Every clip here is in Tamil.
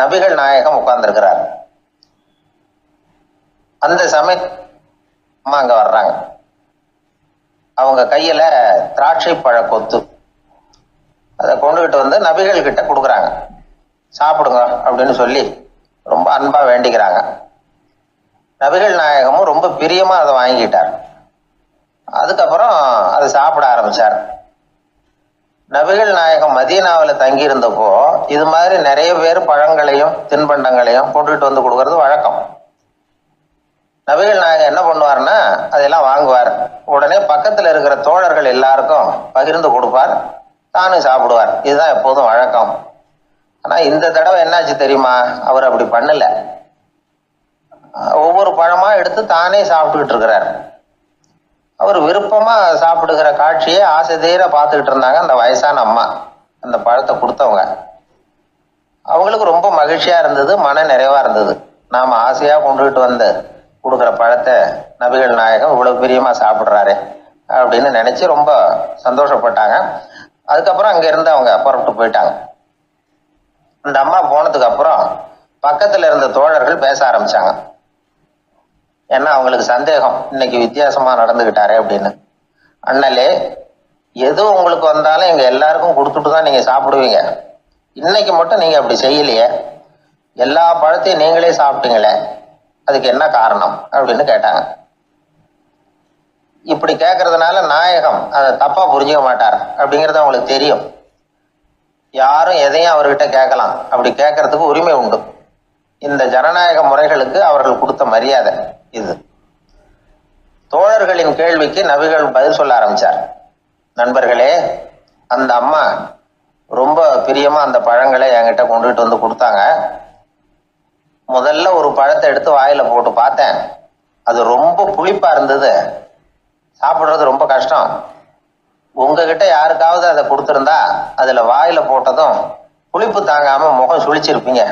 நபிகள் நாயகம் உட்கார்ந்துருக்கிறார். அந்த சமயம் அம்மா அங்க வர்றாங்க. அவங்க கையில திராட்சை பழ கொத்து அதை கொண்டுகிட்டு வந்து நபிகள் கிட்ட கொடுக்குறாங்க. சாப்பிடுங்க அப்படின்னு சொல்லி ரொம்ப அன்பா வேண்டிக்கிறாங்க. நபிகள் நாயகமும் ரொம்ப பிரியமா அதை வாங்கிட்டார். அதுக்கப்புறம் அதை சாப்பிட ஆரம்பிச்சார். நபிகள் நாயகம் மதீனாவில் தங்கி இருந்தப்போ இது மாதிரி நிறைய பேர் பழங்களையும் தின்பண்டங்களையும் கொண்டுகிட்டு வந்து கொடுக்கறது வழக்கம். நபிகள் நாயகம் என்ன பண்ணுவார்னா அதெல்லாம் வாங்குவார். உடனே பக்கத்தில் இருக்கிற தோழர்கள் எல்லாருக்கும் பகிர்ந்து கொடுப்பார், தானும் சாப்பிடுவார். இதுதான் எப்போதும் வழக்கம். ஆனா இந்த தடவை என்னாச்சு தெரியுமா? அவர் அப்படி பண்ணல. ஒவ்வொரு பழமா எடுத்து தானே சாப்பிட்டுக்கிட்டு இருக்கிறார். அவர் விருப்பமா சாப்பிடுகிற காட்சியை ஆசை தீர பார்த்துக்கிட்டு இருந்தாங்க அந்த வயசான அம்மா, அந்த பழத்தை கொடுத்தவங்க. அவங்களுக்கு ரொம்ப மகிழ்ச்சியா இருந்தது, மன நிறைவா இருந்தது. நாம ஆசையா கொண்டுகிட்டு வந்து கொடுக்குற பழத்தை நபிகள் நாயகம் இவ்வளவு பிரியமா சாப்பிட்றாரு அப்படின்னு நினைச்சு ரொம்ப சந்தோஷப்பட்டாங்க. அதுக்கப்புறம் அங்க இருந்து அவங்க புறப்பட்டு போயிட்டாங்க. அந்த அம்மா போனதுக்கு அப்புறம் பக்கத்துல இருந்த தோழர்கள் பேச ஆரம்பிச்சாங்க. ஏன்னா அவங்களுக்கு சந்தேகம், இன்னைக்கு வித்தியாசமா நடந்துகிட்டாரே அப்படின்னு. அண்ணலே, எது உங்களுக்கு வந்தாலும் எங்க எல்லாருக்கும் கொடுத்துட்டு தான் நீங்க சாப்பிடுவீங்க. இன்னைக்கு மட்டும் நீங்க அப்படி செய்யலையே, எல்லா பழத்தையும் நீங்களே சாப்பிட்டீங்களே, அதுக்கு என்ன காரணம் அப்படின்னு கேட்டாங்க. இப்படி கேட்கறதுனால நாயகம் அதை தப்பா புரிஞ்சுக்க மாட்டார் அப்படிங்கிறது அவங்களுக்கு தெரியும். யாரும் எதையும் அவர்கிட்ட கேட்கலாம், அப்படி கேட்கறதுக்கு உரிமை உண்டு. இந்த ஜனநாயக முறைகளுக்கு அவர்கள் கொடுத்த மரியாதை இது. தோழர்களின் கேள்விக்கு நபிகள் பதில் சொல்ல ஆரம்பிச்சார். நண்பர்களே, அந்த அம்மா ரொம்ப பிரியமா அந்த பழங்களை என்கிட்ட கொண்டுகிட்டு வந்து கொடுத்தாங்க. முதல்ல ஒரு பழத்தை எடுத்து வாயில போட்டு பார்த்தேன், அது ரொம்ப புளிப்பா இருந்தது, சாப்பிடுறது ரொம்ப கஷ்டம். உங்ககிட்ட யாருக்காவது அதை கொடுத்துருந்தா அதுல வாயில போட்டதும் புளிப்பு தாங்காம முகம் சுழிச்சிருப்பீங்க.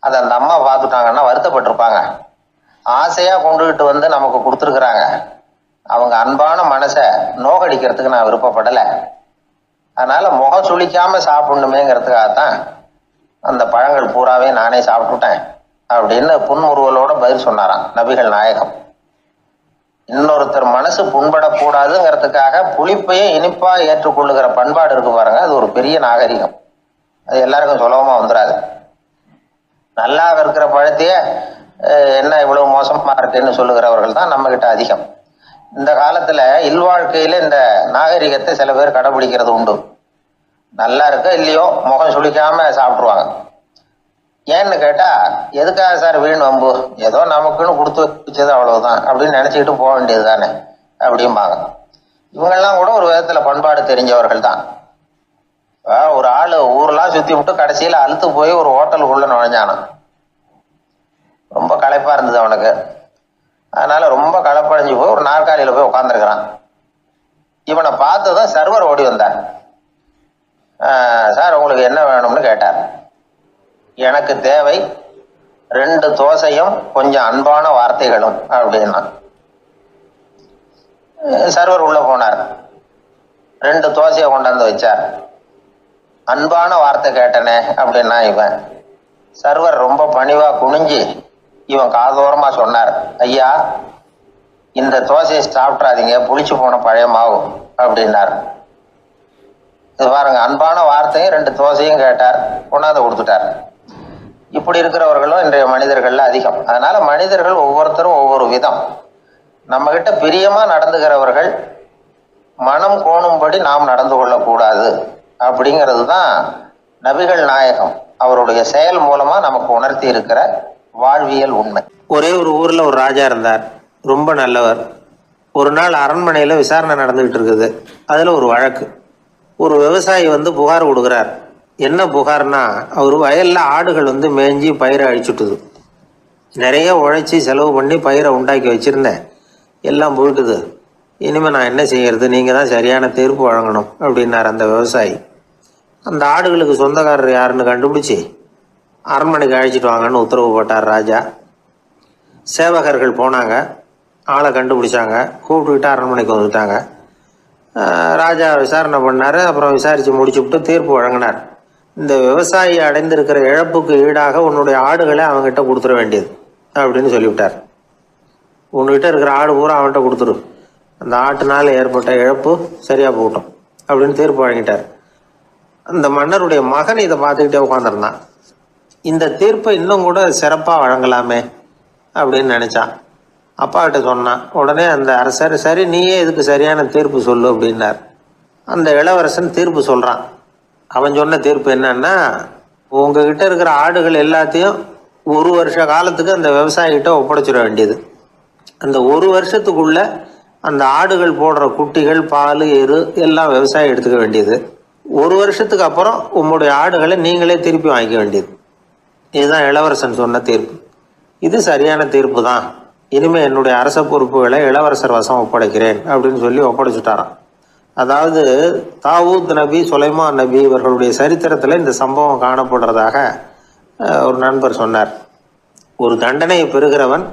அதை அந்த அம்மா பார்த்துட்டாங்கன்னா வருத்தப்பட்டிருப்பாங்க. ஆசையா கொண்டுகிட்டு வந்து நமக்கு கொடுத்துருக்குறாங்க, அவங்க அன்பான மனசை நோகடிக்கிறதுக்கு நான் விருப்பப்படலை. அதனால முகம் சுழிக்காம சாப்பிடணுமேங்கிறதுக்காகத்தான் அந்த பழங்கள் பூராவே நானே சாப்பிட்டுட்டேன் அப்படின்னு புன்முறுவலோட பதில் சொன்னாராம் நபிகள் நாயகம். இன்னொருத்தர் மனசு புண்படக்கூடாதுங்கிறதுக்காக புளிப்பையும் இனிப்பா ஏற்றுக்கொள்ளுகிற பண்பாடு இருக்கு பாருங்க, அது ஒரு பெரிய நாகரிகம். அது எல்லாருக்கும் சுலபமா வந்துடாது. நல்லா இருக்கிற பழத்தையே என்ன இவ்வளவு மோசமா இருக்குன்னு சொல்லுகிறவர்கள் தான் நம்ம கிட்ட அதிகம். இந்த காலத்துல இல்வாழ்க்கையில இந்த நாகரிகத்தை சில பேர் கடைபிடிக்கிறது உண்டு. நல்லா இருக்க இல்லையோ முகம் சுளிக்காம சாப்பிடுவாங்க. ஏன்னு கேட்டா, எதுக்காக சார் வீண் வம்பு, ஏதோ நமக்குன்னு கொடுத்து வச்சது அவ்வளவுதான் அப்படின்னு நினைச்சுக்கிட்டு போக வேண்டியது தானே அப்படிம்பாங்க. இவங்கெல்லாம் கூட ஒரு விதத்துல பண்பாடு தெரிஞ்சவர்கள் தான். ஒரு ஆளு ஊரெல்லாம் சுத்தி விட்டு கடைசியில அழுத்து போய் ஒரு ஹோட்டலுக்குள்ள நுழைஞ்சானா. ரொம்ப களைப்பா இருந்தது அவனுக்கு. அதனால ரொம்ப களைப்படைஞ்சு போய் ஒரு நாற்காலியில போய் உட்காந்துருக்கிறான். இவனை பார்த்ததும் சர்வர் ஓடி வந்தார். சார் உங்களுக்கு என்ன வேணும்னு கேட்டார். எனக்கு தேவை 2 தோசையும் கொஞ்சம் அன்பான வார்த்தைகளும் அப்படின்னா. சர்வர் உள்ள போனார், 2 தோசையை கொண்டாந்து வச்சார். அன்பான வார்த்தை கேட்டனே அப்படின்னா இவன். சர்வர் ரொம்ப பணிவா குனிஞ்சு இவன் காதோரமா சொன்னார், ஐயா இந்த தோசையை சாப்பிட்றாதீங்க, புளிச்சு போன பழைய மாவு அப்படின்னார். இது பாருங்க, அன்பான வார்த்தையும் 2 தோசையும் கேட்டார், கொண்டாந்து கொடுத்துட்டார். இப்படி இருக்கிறவர்களும் இன்றைய மனிதர்கள்ல அதிகம். அதனால மனிதர்கள் ஒவ்வொருத்தரும் ஒவ்வொரு விதம். நம்ம கிட்ட பிரியமா நடந்துகிறவர்கள் மனம் கோணும்படி நாம் நடந்து கொள்ளக்கூடாது அப்படிங்கிறது தான் நபிகள் நாயகம் அவருடைய செயல் மூலமா நமக்கு உணர்த்தி இருக்கிற வாழ்வியல் உண்மை. ஒரே ஒரு ஊர்ல ஒரு ராஜா இருந்தார், ரொம்ப நல்லவர். ஒரு நாள் அரண்மனையில விசாரணை நடந்துகிட்டு இருக்குது. அதுல ஒரு வழக்கு. ஒரு விவசாயி வந்து புகார் கொடுக்குறார். என்ன புகார்னா, அவர் வயல்ல ஆடுகள் வந்து மேய்ஞ்சி பயிரை அழிச்சுட்டுது. நிறைய உழைச்சி செலவு பண்ணி பயிரை உண்டாக்கி வச்சிருந்தேன், எல்லாம் போயிட்டுது. இனிமேல் நான் என்ன செய்யறது, நீங்க தான் சரியான தீர்ப்பு வழங்கணும் அப்படின்னார் அந்த விவசாயி. அந்த ஆடுகளுக்கு சொந்தக்காரர் யாருன்னு கண்டுபிடிச்சி அரண்மனைக்கு அழைச்சிட்டு வாங்கன்னு உத்தரவு போட்டார் ராஜா. சேவகர்கள் போனாங்க, ஆளை கண்டுபிடிச்சாங்க, கூப்பிட்டுக்கிட்டு அரண்மனைக்கு வந்துட்டாங்க. ராஜா விசாரணை பண்ணார். அப்புறம் விசாரித்து முடிச்சுவிட்டு தீர்ப்பு வழங்கினார். இந்த விவசாயி அடைந்திருக்கிற இழப்புக்கு ஈடாக உன்னுடைய ஆடுகளை அவங்ககிட்ட கொடுத்துட வேண்டியது அப்படின்னு சொல்லிவிட்டார். உன்கிட்ட இருக்கிற ஆடு பூரா அவன்கிட்ட கொடுத்துரு, அந்த ஆட்டுனால ஏற்பட்ட இழப்பு சரியா போகட்டும் அப்படின்னு தீர்ப்பு வழங்கிட்டார். அந்த மன்னருடைய மகன் இதை பார்த்துக்கிட்டே உட்காந்துருந்தான். இந்த தீர்ப்பை இன்னும் கூட சிறப்பாக வழங்கலாமே அப்படின்னு நினைச்சான். அப்பா கிட்ட சொன்னான். உடனே அந்த அரசர், சரி நீயே இதுக்கு சரியான தீர்ப்பு சொல்லு அப்படின்னார். அந்த இளவரசன் தீர்ப்பு சொல்றான். அவன் சொன்ன தீர்ப்பு என்னன்னா, உங்ககிட்ட இருக்கிற ஆடுகள் எல்லாத்தையும் 1 வருஷ காலத்துக்கு அந்த விவசாயிகிட்ட ஒப்படைச்சிட வேண்டியது. அந்த 1 வருஷத்துக்குள்ள அந்த ஆடுகள் போடுற குட்டிகள், பால், எரு எல்லாம் விவசாயி எடுத்துக்க வேண்டியது. 1 வருஷத்துக்கு அப்புறம் உங்களுடைய ஆடுகளை நீங்களே திருப்பி வாங்கிக்க வேண்டியது. இதுதான் இளவரசன் சொன்ன தீர்ப்பு. இது சரியான தீர்ப்பு தான். இனிமே என்னுடைய அரச பொறுப்புகளை இளவரசர் வசம் ஒப்படைக்கிறேன் அப்படின்னு சொல்லி ஒப்படைச்சுட்டாராம். அதாவது தாவூத் நபி, சுலைமான் நபி இவர்களுடைய சரித்திரத்தில் இந்த சம்பவம் காணப்படுறதாக ஒரு நண்பர் சொன்னார். ஒரு தண்டனையை பெறுகிறவன்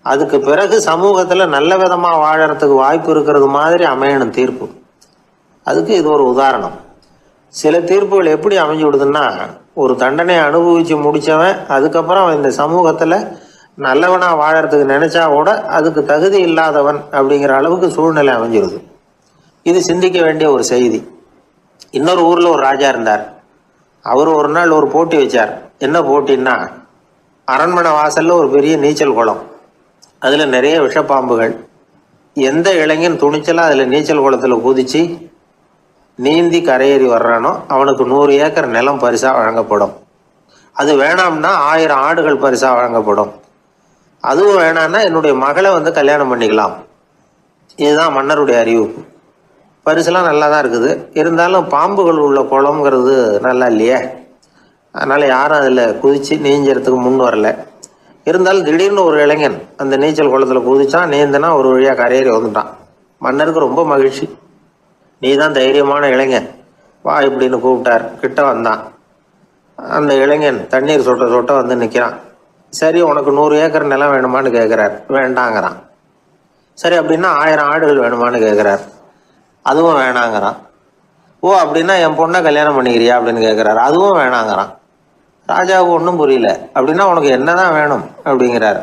அதுக்கு பிறகு சமூகத்தில் நல்ல விதமாக வாழறதுக்கு வாய்ப்பு இருக்கிறது மாதிரி அமையணும் தீர்ப்பு. அதுக்கு இது ஒரு உதாரணம். சில தீர்ப்புகள் எப்படி அமைஞ்சு விடுதுன்னா, ஒரு தண்டனையை அனுபவித்து முடித்தவன் அதுக்கப்புறம் அவன் இந்த சமூகத்தில் நல்லவனாக வாழறதுக்கு நினைச்சா கூட அதுக்கு தகுதி இல்லாதவன் அப்படிங்கிற அளவுக்கு சூழ்நிலை அமைஞ்சிருது. இது சிந்திக்க வேண்டிய ஒரு செய்தி. இன்னொரு ஊரில் ஒரு ராஜா இருந்தார். அவர் ஒரு நாள் ஒரு போட்டி வச்சார். என்ன போட்டின்னா, அரண்மனை வாசலில் ஒரு பெரிய நீச்சல் குளம், அதில் நிறைய விஷப்பாம்புகள். எந்த இளைஞன் துணிச்சலாக அதில் நீச்சல் குளத்தில் குதித்து நீந்தி கரையேறி வர்றானோ அவனுக்கு 100 ஏக்கர் நிலம் பரிசாக வழங்கப்படும். அது வேணாம்னா 1000 ஆடுகள் பரிசாக வழங்கப்படும். அதுவும் வேணான்னா என்னுடைய மகளை கல்யாணம் பண்ணிக்கலாம். இதுதான் மன்னருடைய அறிவிப்பு. பரிசுலாம் நல்லா தான் இருக்குது. இருந்தாலும் பாம்புகள் உள்ள குளம்ங்கிறது நல்லா இல்லையே, அதனால் யாரும் அதில் குதித்து நீஞ்சறதுக்கு முன் வரல. இருந்தாலும் திடீர்னு ஒரு இளைஞன் அந்த நீச்சல் குளத்தில் குதிச்சான். நீந்தனா ஒரு வழியாக கரையேறி வந்துட்டான். மன்னருக்கு ரொம்ப மகிழ்ச்சி. நீ தான் தைரியமான இளைஞன், வா இப்படின்னு கூப்பிட்டார். கிட்ட வந்தான். அந்த இளைஞன் தண்ணீர் சொட்ட சொட்ட நிற்கிறான். சரி, உனக்கு 100 ஏக்கர் நிலம் வேணுமான்னு கேட்குறார். வேண்டாங்கிறான். சரி, அப்படின்னா 1000 ஆடுகள் வேணுமான்னு கேட்குறார். அதுவும் வேணாங்கிறான். ஓ, அப்படின்னா என் பொண்ணை கல்யாணம் பண்ணிக்கிறியா அப்படின்னு கேட்குறாரு. அதுவும் வேணாங்கிறான். ராஜாவுக்கு ஒன்றும் புரியல. அப்படின்னா உனக்கு என்னதான் வேணும் அப்படிங்கிறார்.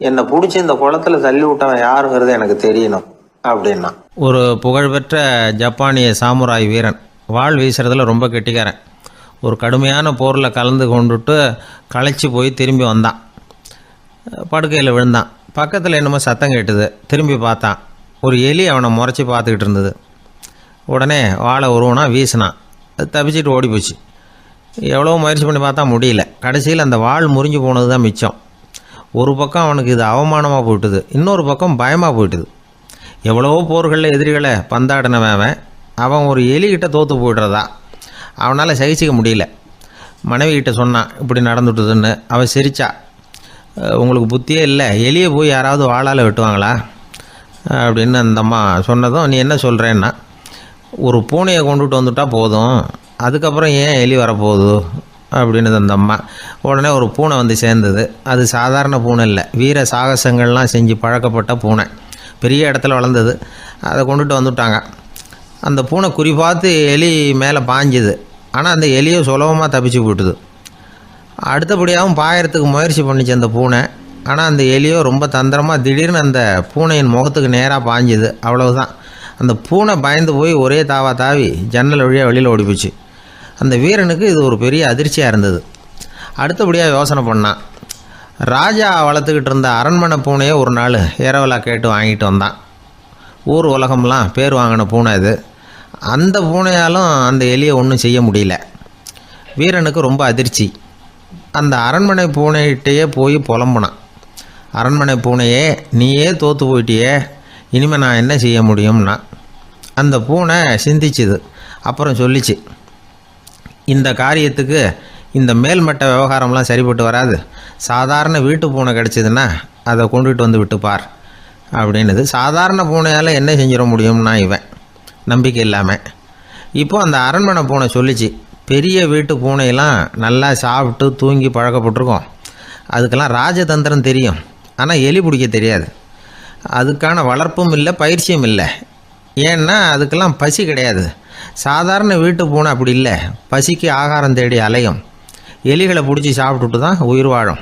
என்னை பிடிச்சி இந்த குளத்துல தள்ளி விட்டவன் யாருங்கிறது எனக்கு தெரியணும் அப்படின்னா. ஒரு புகழ்பெற்ற ஜப்பானிய சாமுராய் வீரன், வாள் வீசுறதுல ரொம்ப கெட்டிக்காரன். ஒரு கடுமையான போரில் கலந்து கொண்டுட்டு களைச்சி போய் திரும்பி வந்தான். படுக்கையில் விழுந்தான். பக்கத்தில் என்னமோ சத்தம் கேட்டுது. திரும்பி பார்த்தான். ஒரு எலி அவனை முறைச்சி பார்த்துக்கிட்டு இருந்தது. உடனே வாழை உருவனா வீசினான். அது தப்பிச்சிட்டு ஓடி போச்சு. எவ்வளோ முயற்சி பண்ணி பார்த்தா முடியல. கடைசியில் அந்த வாள் முறிஞ்சு போனது தான் மிச்சம். ஒரு பக்கம் அவனுக்கு இது அவமானமாக போயிட்டுது, இன்னொரு பக்கம் பயமாக போயிட்டுது. எவ்வளவோ போர்களில் எதிரிகளை பந்தாடினவன் அவன் ஒரு எலிகிட்ட தோற்று போய்டுறதா அவனால் சகிச்சிக்க முடியல. மனைவிகிட்ட சொன்னான் இப்படி நடந்துட்டுதுன்னு. அவள் சிரிச்சா. உங்களுக்கு புத்தியே இல்லை, எலியை போய் யாராவது வாளால் வெட்டுவாங்களா அப்படின்னு அந்த அம்மா சொன்னதும், நீ என்ன சொல்கிறேன்னா, ஒரு பூனையை கொண்டுட்டு வந்துட்டா போதும், அதுக்கப்புறம் ஏன் எலி வரப்போகுது அப்படின்னு அந்த அம்மா. உடனே ஒரு பூனை சேர்ந்தது. அது சாதாரண பூனை இல்லை, வீர சாகசங்கள்லாம் செஞ்சு பழக்கப்பட்ட பூனை. பெரிய இடத்துல வளர்ந்தது. அதை கொண்டுட்டு வந்துட்டாங்க. அந்த பூனை குறி பார்த்து எலி மேலே பாஞ்சுது. ஆனால் அந்த எலியை சுலபமாக தப்பிச்சு போட்டுது. அடுத்தபடியாகவும் பாயறதுக்கு முயற்சி பண்ணிச்சு அந்த பூனை. ஆனால் அந்த எலியோ ரொம்ப தந்திரமாக திடீர்னு அந்த பூனையின் முகத்துக்கு நேராக பாஞ்சுது. அவ்வளவுதான். அந்த பூனை பயந்து போய் ஒரே தாவி ஜன்னல் வழியாக வெளியில் ஓடிப்போச்சு. அந்த வீரனுக்கு இது ஒரு பெரிய அதிர்ச்சியாக இருந்தது. அடுத்தபடியாக யோசனை பண்ணான். ராஜா வளர்த்துக்கிட்டு இருந்த அரண்மனை பூனையை ஒரு நாள் இரவலாக கேட்டு வாங்கிட்டு வந்தான். ஊர் உலகம்லாம் பேர் வாங்கின பூனை இது. அந்த பூனையாலும் அந்த எலியை ஒன்றும் செய்ய முடியல. வீரனுக்கு ரொம்ப அதிர்ச்சி. அந்த அரண்மனை பூனைகிட்டையே போய் புலம்புனான். அரண்மனை பூனையே, நீயே தோற்று போயிட்டியே, இனிமேல் நான் என்ன செய்ய முடியும்னா. அந்த பூனை சிந்திச்சுது. அப்புறம் சொல்லிச்சு, இந்த காரியத்துக்கு இந்த மேல்மட்ட விவகாரம்லாம் சரிப்பட்டு வராது. சாதாரண வீட்டு பூனை கிடச்சிதுன்னா அதை கொண்டுகிட்டு வந்து விட்டுப்பார் அப்படின்னுது. சாதாரண பூனையால் என்ன செஞ்சிட முடியும்னா இவன் நம்பிக்கை இல்லாமல். இப்போ அந்த அரண்மனை பூனை சொல்லிச்சு, பெரிய வீட்டு பூனையெல்லாம் நல்லா சாப்பிட்டு தூங்கி பழக்கப்பட்டிருக்கோம். அதுக்கெல்லாம் ராஜதந்திரம் தெரியும், ஆனால் எலி பிடிக்க தெரியாது. அதுக்கான வளர்ப்பும் இல்லை, பயிற்சியும் இல்லை. ஏன்னா அதுக்கெல்லாம் பசி கிடையாது. சாதாரண வீட்டு பூனை அப்படி இல்லை, பசிக்கு ஆகாரம் தேடி அலையும், எலிகளை பிடிச்சி சாப்பிட்டுட்டு தான் உயிர் வாழும்.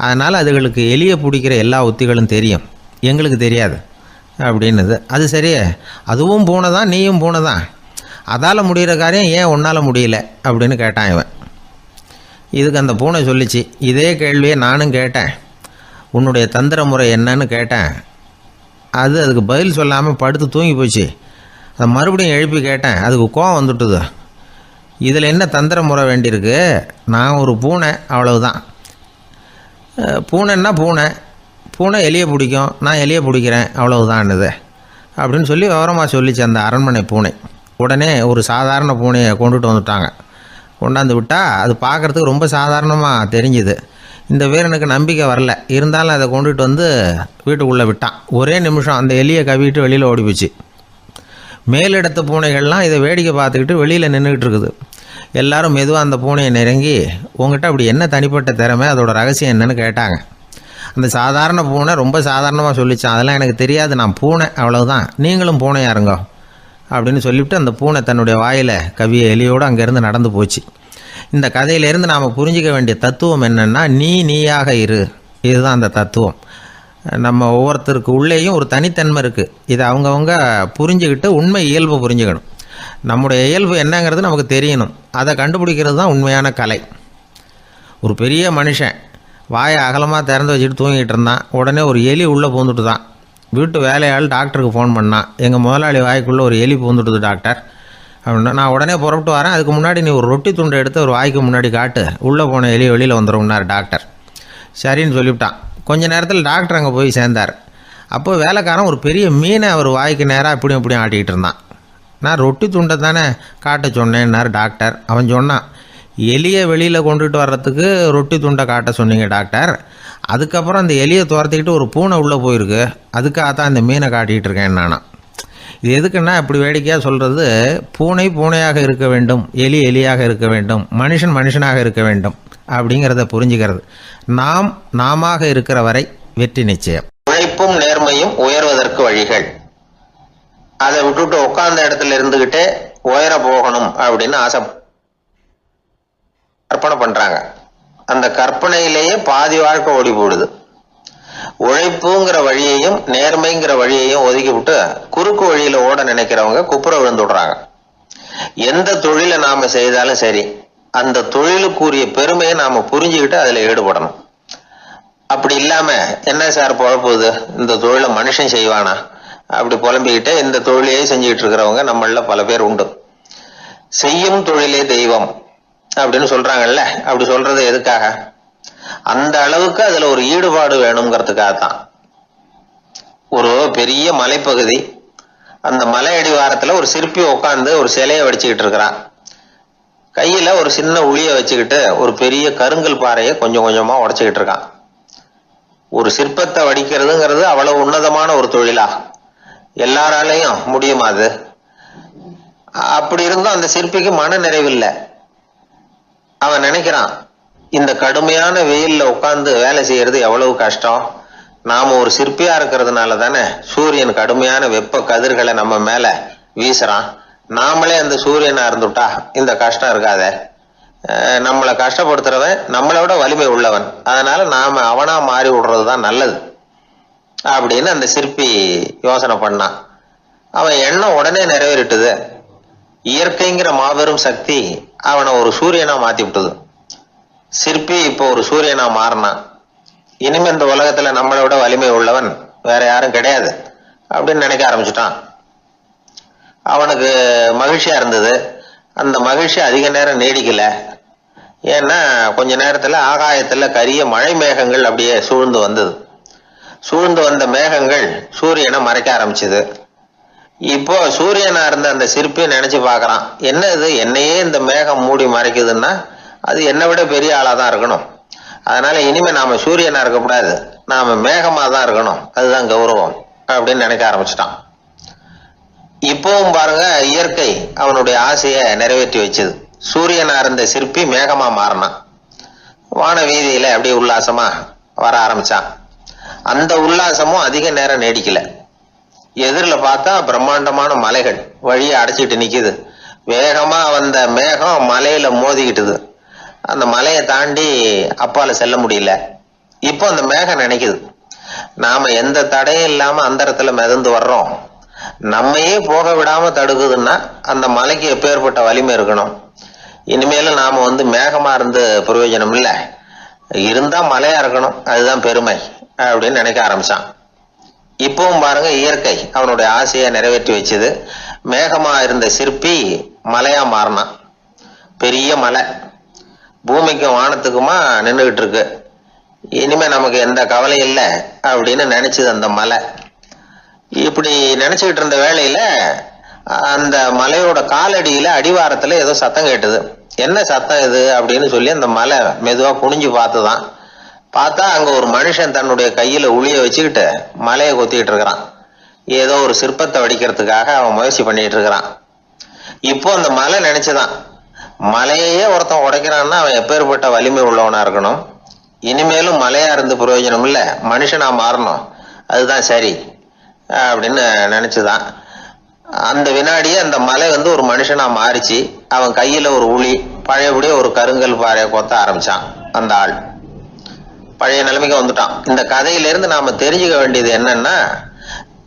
அதனால் அதுகளுக்கு எலியை பிடிக்கிற எல்லா உத்திகளும் தெரியும், எங்களுக்கு தெரியாது அப்படின்னுது. அது சரியே, அதுவும் பூனை தான், நீயும் பூனை தான், அதால் முடிகிற காரியம் ஏன் உன்னால் முடியல அப்படின்னு கேட்டான் இவன். இதுக்கு அந்த பூனை சொல்லிச்சு, இதே கேள்வியை நானும் கேட்டேன், உன்னுடைய தந்திர முறை என்னன்னு கேட்டேன். அதுக்கு பதில் சொல்லாமல் படுத்து தூங்கி போச்சு. அதை மறுபடியும் எழுப்பி கேட்டேன், அதுக்கு கோவம் வந்துட்டுது. இதில் என்ன தந்திர முறை வேண்டியிருக்கு, நான் ஒரு பூனை அவ்வளவுதான். பூனைன்னா பூனை, பூனை எலியை பிடிக்கும், நான் எலியை பிடிக்கிறேன் அவ்வளவுதான்னுது அப்படின்னு சொல்லி விவரமாக சொல்லிச்சு அந்த அரண்மனை பூனை. உடனே ஒரு சாதாரண பூனையை கொண்டுட்டு வந்துட்டாங்க. கொண்டாந்து விட்டால் அது பார்க்குறதுக்கு ரொம்ப சாதாரணமாக தெரிஞ்சுது. இந்த வீரனுக்கு நம்பிக்கை வரல, இருந்தாலும் அதை கொண்டுட்டு வந்து வீட்டுக்குள்ளே விட்டான். ஒரே நிமிஷம் அந்த எலியை கவிட்டு வெளியில் ஓடிப்போச்சு. மேலிடத்து பூனைகள்லாம் இதை வேடிக்கை பார்த்துக்கிட்டு வெளியில் நின்றுக்கிட்டு இருக்குது. எல்லாரும் மெதுவாக அந்த பூனையை நெருங்கி, உங்கள்கிட்ட அப்படி என்ன தனிப்பட்ட திறமை, அதோட ரகசியம் என்னன்னு கேட்டாங்க. அந்த சாதாரண பூனை ரொம்ப சாதாரணமாக சொல்லிச்சான், அதெல்லாம் எனக்கு தெரியாது, நான் பூனை அவ்வளவுதான், நீங்களும் பூனையாக இருங்கோ அப்படின்னு சொல்லிவிட்டு அந்த பூனை தன்னுடைய வாயில் கவிய எலியோடு அங்கேருந்து நடந்து போச்சு. இந்த கதையிலேருந்து நாம் புரிஞ்சிக்க வேண்டிய தத்துவம் என்னென்னா, நீயாக இரு, இதுதான் அந்த தத்துவம். நம்ம ஒவ்வொருத்தருக்கு உள்ளேயும் ஒரு தனித்தன்மை இருக்குது. இதை அவங்கவுங்க புரிஞ்சுக்கிட்டு உண்மை இயல்பை புரிஞ்சுக்கணும். நம்முடைய இயல்பு என்னங்கிறது நமக்கு தெரியணும். அதை கண்டுபிடிக்கிறது தான் உண்மையான கலை. ஒரு பெரிய மனுஷன் வாயை அகலமாக திறந்து வச்சுட்டு தூங்கிட்டு இருந்தான். உடனே ஒரு எலி உள்ளே பூந்துட்டு தான். வீட்டு வேலையாள் டாக்டருக்கு ஃபோன் பண்ணான், எங்கள் முதலாளி வாய்க்குள்ளே ஒரு எலி பூந்துட்டுது டாக்டர் அப்படின்னா. நான் உடனே புறப்பட்டு வரேன், அதுக்கு முன்னாடி நீ ஒரு ரொட்டி துண்டை எடுத்து ஒரு வாய்க்கு முன்னாடி காட்டு, உள்ளே போன எலி வெளியில் வந்துடும்னார் டாக்டர். சரின்னு சொல்லிவிட்டான். கொஞ்ச நேரத்தில் டாக்டர் அங்கே போய் சேர்ந்தார். அப்போ வேலைக்காரன் ஒரு பெரிய மீனை அவர் வாய்க்கு நேராக இப்படியும் ஆட்டிக்கிட்டு இருந்தான். நான் ரொட்டி துண்டை தானே காட்ட சொன்னேன்னார் டாக்டர். அவன் சொன்னான், எலியை வெளியில் கொண்டுட்டு வர்றதுக்கு ரொட்டி துண்டை காட்ட சொன்னீங்க டாக்டர், அதுக்கப்புறம் அந்த எலியை துரத்திக்கிட்டு ஒரு பூனை உள்ளே போயிருக்கு, அதுக்காக தான் இந்த மீனை காட்டிகிட்டு இருக்கேன் நானா. இது எதுக்குன்னா, இப்படி வேடிக்கையாக சொல்கிறது, பூனை பூனையாக இருக்க வேண்டும், எலி எலியாக இருக்க வேண்டும், மனுஷன் மனுஷனாக இருக்க வேண்டும் அப்படிங்கிறத புரிஞ்சுக்கிறது. நாம இருக்கிற வரை வெற்றி நிச்சயம். உழைப்பும் நேர்மையும் உயர்வதற்கு வழிகள். அதை விட்டுட்டு உட்கார்ந்த இடத்துல இருந்துகிட்டே உயர போகணும் அப்படின்னு கற்பனை பண்றாங்க. அந்த கற்பனையிலேயே பாதி வாழ்க்கை ஓடி போடுது. உழைப்புங்கிற வழியையும் நேர்மைங்கிற வழியையும் ஒதுக்கி விட்டு குறுக்கு வழியில ஓட நினைக்கிறவங்க குப்புற விழுந்து விடுறாங்க. எந்த தொழிலை நாம செய்தாலும் சரி, அந்த தொழிலுக்குரிய பெருமையை நாம புரிஞ்சுக்கிட்டு அதுல ஈடுபடணும். அப்படி இல்லாம, என்ன சார் பொழப்புது, இந்த தொழிலை மனுஷன் செய்வானா அப்படி புலம்பிக்கிட்டு இந்த தொழிலையே செஞ்சுக்கிட்டு இருக்கிறவங்க நம்மள பல பேர் உண்டு. செய்யும் தொழிலே தெய்வம் அப்படின்னு சொல்றாங்கல்ல, அப்படி சொல்றது எதுக்காக? அந்த அளவுக்கு அதுல ஒரு ஈடுபாடு வேணுங்கிறதுக்காகத்தான். ஒரு பெரிய மலைப்பகுதி, அந்த மலை அடிவாரத்துல ஒரு சிற்பி உட்காந்து ஒரு சிலையை வடிச்சுக்கிட்டு இருக்கிறான். கையில ஒரு சின்ன உளிய வச்சுக்கிட்டு ஒரு பெரிய கருங்கல் பாறையை கொஞ்சம் கொஞ்சமா உடைச்சுக்கிட்டு இருக்கான். ஒரு சிற்பத்தை வடிக்கிறதுங்கிறது அவ்வளவு உன்னதமான ஒரு தொழிலா? எல்லாராலையும் முடியுமா அது? அப்படி இருந்தும் அந்த சிற்பிக்கு மன நிறைவில்லை. அவன் நினைக்கிறான், இந்த கடுமையான வெயில்ல உட்கார்ந்து வேலை செய்யறது எவ்வளவு கஷ்டம். நாம ஒரு சிற்பியா இருக்கிறதுனால தானே சூரியன் கடுமையான வெப்ப கதிர்களை நம்ம மேல வீசுறான். நாமளே அந்த சூரியனா இருந்துட்டா இந்த கஷ்டம் இருக்காத. நம்மளை கஷ்டப்படுத்துறவன் நம்மளை விட வலிமை உள்ளவன், அதனால நாம அவனா மாறி விடுறதுதான் நல்லது அப்படின்னு அந்த சிற்பி யோசனை பண்ணான். அவன் எண்ணம் உடனே நிறைவேறிட்டுது. இயற்கைங்கிற மாபெரும் சக்தி அவனை ஒரு சூரியனா மாத்தி விட்டது. சிற்பி இப்போ ஒரு சூரியனா மாறினான். இனிமே இந்த உலகத்துல நம்மளை விட வலிமை உள்ளவன் வேற யாரும் கிடையாது அப்படின்னு நினைக்க ஆரம்பிச்சுட்டான். அவனுக்கு மகிழ்ச்சியா இருந்தது. அந்த மகிழ்ச்சி அதிக நேரம் நீடிக்கல. ஏன்னா கொஞ்ச நேரத்துல ஆகாயத்துல கரிய மழை மேகங்கள் அப்படியே சூழ்ந்து வந்தது. சூழ்ந்து வந்த மேகங்கள் சூரியனை மறைக்க ஆரம்பிச்சது. இப்போ சூரியனா இருந்த அந்த சிற்பி நினைச்சு பாக்குறான், என்ன இது, என்னையே இந்த மேகம் மூடி மறைக்குதுன்னா அது என்னை விட பெரிய ஆளா தான் இருக்கணும். அதனால இனிமே நாம சூரியனா இருக்கக்கூடாது, நாம மேகமா தான் இருக்கணும், அதுதான் கௌரவம் அப்படின்னு நினைக்க ஆரம்பிச்சிட்டான். இப்பவும் பாருங்க, இயற்கை அவனுடைய ஆசையை நிறைவேற்றி வச்சது. சூரியனா இருந்த சிற்பி மேகமா மாறினான். வான வீதியில அப்படியே உல்லாசமா வர ஆரம்பிச்சான். அந்த உல்லாசமும் அதிக நேரம் நீடிக்கல. எதிரில பார்த்தா பிரம்மாண்டமான மலைகள் வழியை அடைச்சிட்டு நிக்குது. வேகமா வந்த மேகம் மலையில மோதிக்கிட்டுது. அந்த மலையை தாண்டி அப்பால செல்ல முடியல. இப்போ அந்த மேகம் நினைக்குது, நாம எந்த தடையும் இல்லாம அந்த இடத்துல மிதந்து வர்றோம், நம்மையே போக விடாம தடுக்குதுன்னா அந்த மலைக்கு எப்பேற்பட்ட வலிமை இருக்கணும். இனிமேலும் நாம மேகமா இருந்து பிரயோஜனம் இல்லை, இருந்தா மலையா இருக்கணும், அதுதான் பெருமை அப்படின்னு நினைக்க ஆரம்பிச்சான். இப்பவும் பாருங்க, இயற்கை அவனுடைய ஆசையை நிறைவேற்றி வச்சது. மேகமா இருந்த சிற்பி மலையா மாறினான். பெரிய மலை பூமிக்கும் வானத்துக்குமா நின்றுகிட்டு இருக்கு. இனிமே நமக்கு எந்த கவலை இல்லை அப்படின்னு நினைச்சது அந்த மலை. இப்படி நினைச்சுக்கிட்டு இருந்த வேளையில அந்த மலையோட காலடியில அடிவாரத்துல ஏதோ சத்தம் கேட்டுது. என்ன சத்தம் இது அப்படின்னு சொல்லி அந்த மலை மெதுவா குனிஞ்சு பார்த்துதான். பார்த்தா அங்க ஒரு மனுஷன் தன்னுடைய கையில உளிய வச்சுக்கிட்டு மலையை கொத்திக்கிட்டு இருக்கிறான். ஏதோ ஒரு சிற்பத்தை வடிக்கிறதுக்காக அவன் முயற்சி பண்ணிட்டு இருக்கிறான். இப்போ அந்த மலை நினைச்சுதான், மலையே ஒருத்தன் உடைக்கிறான்னா அவன் எப்பேற்பட்ட வலிமை உள்ளவனா இருக்கணும். இனிமேலும் மலையா இருந்து பிரயோஜனம் இல்லை, மனுஷனா மாறணும், அதுதான் சரி அப்படின்னு நினைச்சுதான். அந்த வினாடியே அந்த மலை ஒரு மனுஷனா மாறிச்சு. அவன் கையில ஒரு உளி, பழையபடியே ஒரு கருங்கல் பாறையை கொத்த ஆரம்பிச்சான். அந்த ஆள் பழைய நிலைமைக்கு வந்துட்டான். இந்த கதையிலிருந்து நாம தெரிஞ்சுக்க வேண்டியது என்னன்னா,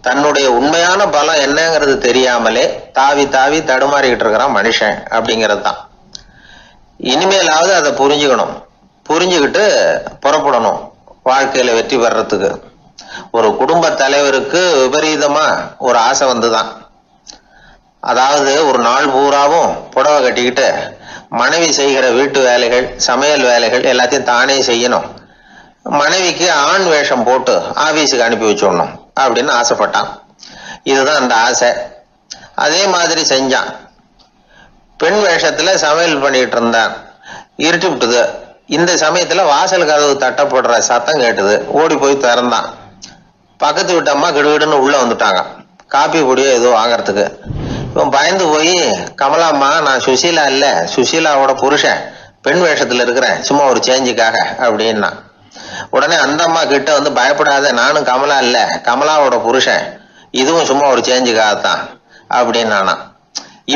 தன்னுடைய உண்மையான பலம் என்னங்கிறது தெரியாமலே தாவி தாவி தடுமாறிக்கிட்டு இருக்கிறான் மனுஷன் அப்படிங்கிறது தான். இனிமேலாவது அதை புரிஞ்சுக்கணும், புரிஞ்சுக்கிட்டு புறப்படணும் வாழ்க்கையில வெற்றி பெறறதுக்கு. ஒரு குடும்ப தலைவருக்கு விபரீதமா ஒரு ஆசை வந்துதான். அதாவது ஒரு நாள் பூராவும் புடவை கட்டிக்கிட்டு மனைவி செய்கிற வீட்டு வேலைகள், சமையல் வேலைகள் எல்லாத்தையும் தானே செய்யணும், மனைவிக்கு ஆண் வேஷம் போட்டு ஆபீஸுக்கு அனுப்பி வச்சுடணும் அப்படின்னு ஆசைப்பட்டான். இதுதான் அந்த ஆசை. அதே மாதிரி செஞ்சான். பெண் வேஷத்துல சமையல் பண்ணிட்டு இருந்தான். இருட்டி விட்டுது. இந்த சமயத்துல வாசல் கதவு தட்டப்படுற சத்தம் கேட்டுது. ஓடி போய் திறந்தான். பக்கத்து வீட்டு அம்மா கிடுகிடுன்னு உள்ள வந்துட்டாங்க, காப்பி பொடியோ ஏதோ வாங்கறதுக்கு. இவன் பயந்து போய், கமலாம்மா, நான் சுசீலா இல்ல, சுசீலாவோட புருஷன், பெண் வேஷத்துல இருக்கிறேன், சும்மா ஒரு சேஞ்சுக்காக அப்படின்னா. உடனே அந்த அம்மா கிட்ட பயப்படாத, நானும் கமலா இல்ல, கமலாவோட புருஷன், இதுவும் சும்மா ஒரு சேஞ்சுக்காகத்தான் அப்படின்னானா.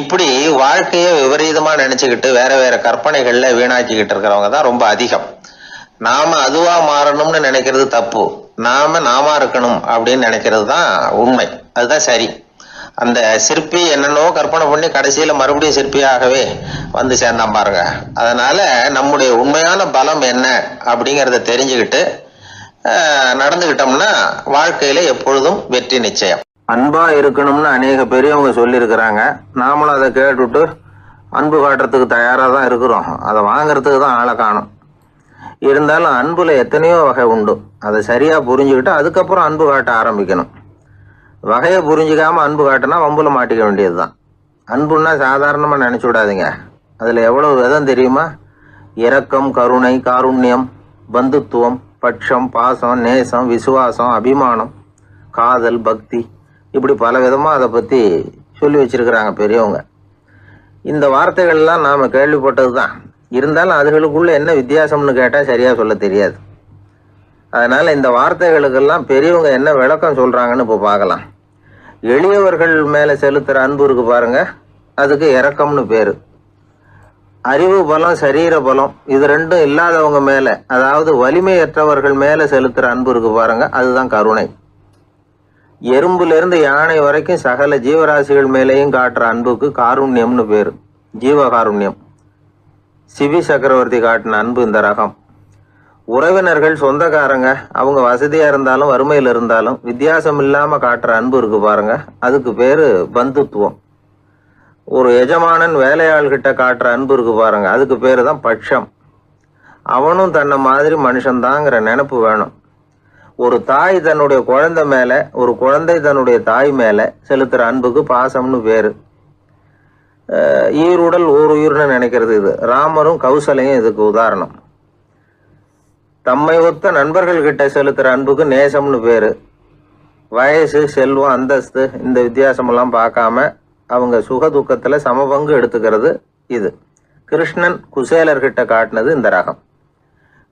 இப்படி வாழ்க்கைய விபரீதமா நினைச்சுக்கிட்டு வேற வேற கற்பனைகள்ல வீணாக்கிக்கிட்டு இருக்கிறவங்க தான் ரொம்ப அதிகம். நாம அதுவா மாறணும்னு நினைக்கிறது தப்பு, நாம இருக்கணும் அப்படின்னு நினைக்கிறது தான் உண்மை, அதுதான் சரி. அந்த சிற்பி என்னென்னோ கற்பனை பண்ணி கடைசியில மறுபடியும் சிற்பியாகவே சேர்ந்தான் பாருங்க. அதனால நம்முடைய உண்மையான பலம் என்ன அப்படிங்கறத தெரிஞ்சுக்கிட்டு நடந்துகிட்டோம்னா வாழ்க்கையில எப்பொழுதும் வெற்றி நிச்சயம். அன்பா இருக்கணும்னு அநேக பெரியவங்க சொல்லியிருக்கிறாங்க. நாமளும் அதை கேட்டுட்டு அன்பு காட்டுறதுக்கு தயாரா தான் இருக்கிறோம். அதை வாங்கறதுக்கு தான் ஆளை காணும். இருந்தாலும் அன்புல எத்தனையோ வகை உண்டு. அதை சரியா புரிஞ்சுக்கிட்டு அதுக்கப்புறம் அன்பு காட்ட ஆரம்பிக்கணும். வகையை புரிஞ்சுக்காம அன்பு காட்டினா வம்புல மாட்டிக்க வேண்டியதுதான். அன்புன்னா சாதாரணமா நினைச்சு விடாதீங்க. அதுல எவ்வளவு விதம் தெரியுமா? இரக்கம், கருணை, காருண்யம், பந்துத்துவம், பட்சம், பாசம், நேசம், விசுவாசம், அபிமானம், காதல், பக்தி, இப்படி பல விதமா அதை பத்தி சொல்லி வச்சிருக்கிறாங்க பெரியவங்க. இந்த வார்த்தைகள்லாம் நாம கேள்விப்பட்டது தான். இருந்தாலும் அதுகளுக்குள்ள என்ன வித்தியாசம்னு கேட்டா சரியா சொல்ல தெரியாது. அதனால இந்த வார்த்தைகளுக்கெல்லாம் பெரியவங்க என்ன விளக்கம் சொல்றாங்கன்னு இப்போ பார்க்கலாம். எளியவர்கள் மேல செலுத்துற அன்பு இருக்கு பாருங்க, அதுக்கு இரக்கம்னு பேரு. அறிவு பலம், சரீர பலம், இது ரெண்டும் இல்லாதவங்க மேல, அதாவது வலிமையற்றவர்கள் மேல செலுத்துற அன்பு இருக்கு பாருங்க, அதுதான் கருணை. எறும்புல இருந்து யானை வரைக்கும் சகல ஜீவராசிகள் மேலேயும் காட்டுற அன்புக்கு காருண்யம்னு பேரு, ஜீவகாருண்யம். சிவி சக்கரவர்த்தி காட்டின அன்பு இந்த ரகம். உறவினர்கள், சொந்தக்காரங்க, அவங்க வசதியா இருந்தாலும் வறுமையில இருந்தாலும் வித்தியாசம் இல்லாம காட்டுற அன்பு இருக்கு பாருங்க, அதுக்கு பேரு பந்துத்துவம். ஒரு எஜமானன் வேலையாள்கிட்ட காட்டுற அன்பு இருக்கு பாருங்க, அதுக்கு பேரு தான் பட்சம். அவனும் தன்னை மாதிரி மனுஷன்தாங்கிற நினைப்பு வேணும். ஒரு தாய் தன்னுடைய குழந்தை மேல, ஒரு குழந்தை தன்னுடைய தாய் மேல செலுத்துற அன்புக்கு பாசம்னு பேரு. ஈருடல் ஓர் உயிர்னு நினைக்கிறது இது. ராமரும் கௌசலையும் இதுக்கு உதாரணம். தம்மை ஒத்த நண்பர்கள் கிட்ட செலுத்துற அன்புக்கு நேசம்னு பேரு. வயசு, செல்வம், அந்தஸ்து, இந்த வித்தியாசமெல்லாம் பார்க்காம அவங்க சுக துக்கத்துல சமபங்கு எடுத்துக்கிறது இது. கிருஷ்ணன் குசேலர்கிட்ட காட்டினது இந்த ரகம்.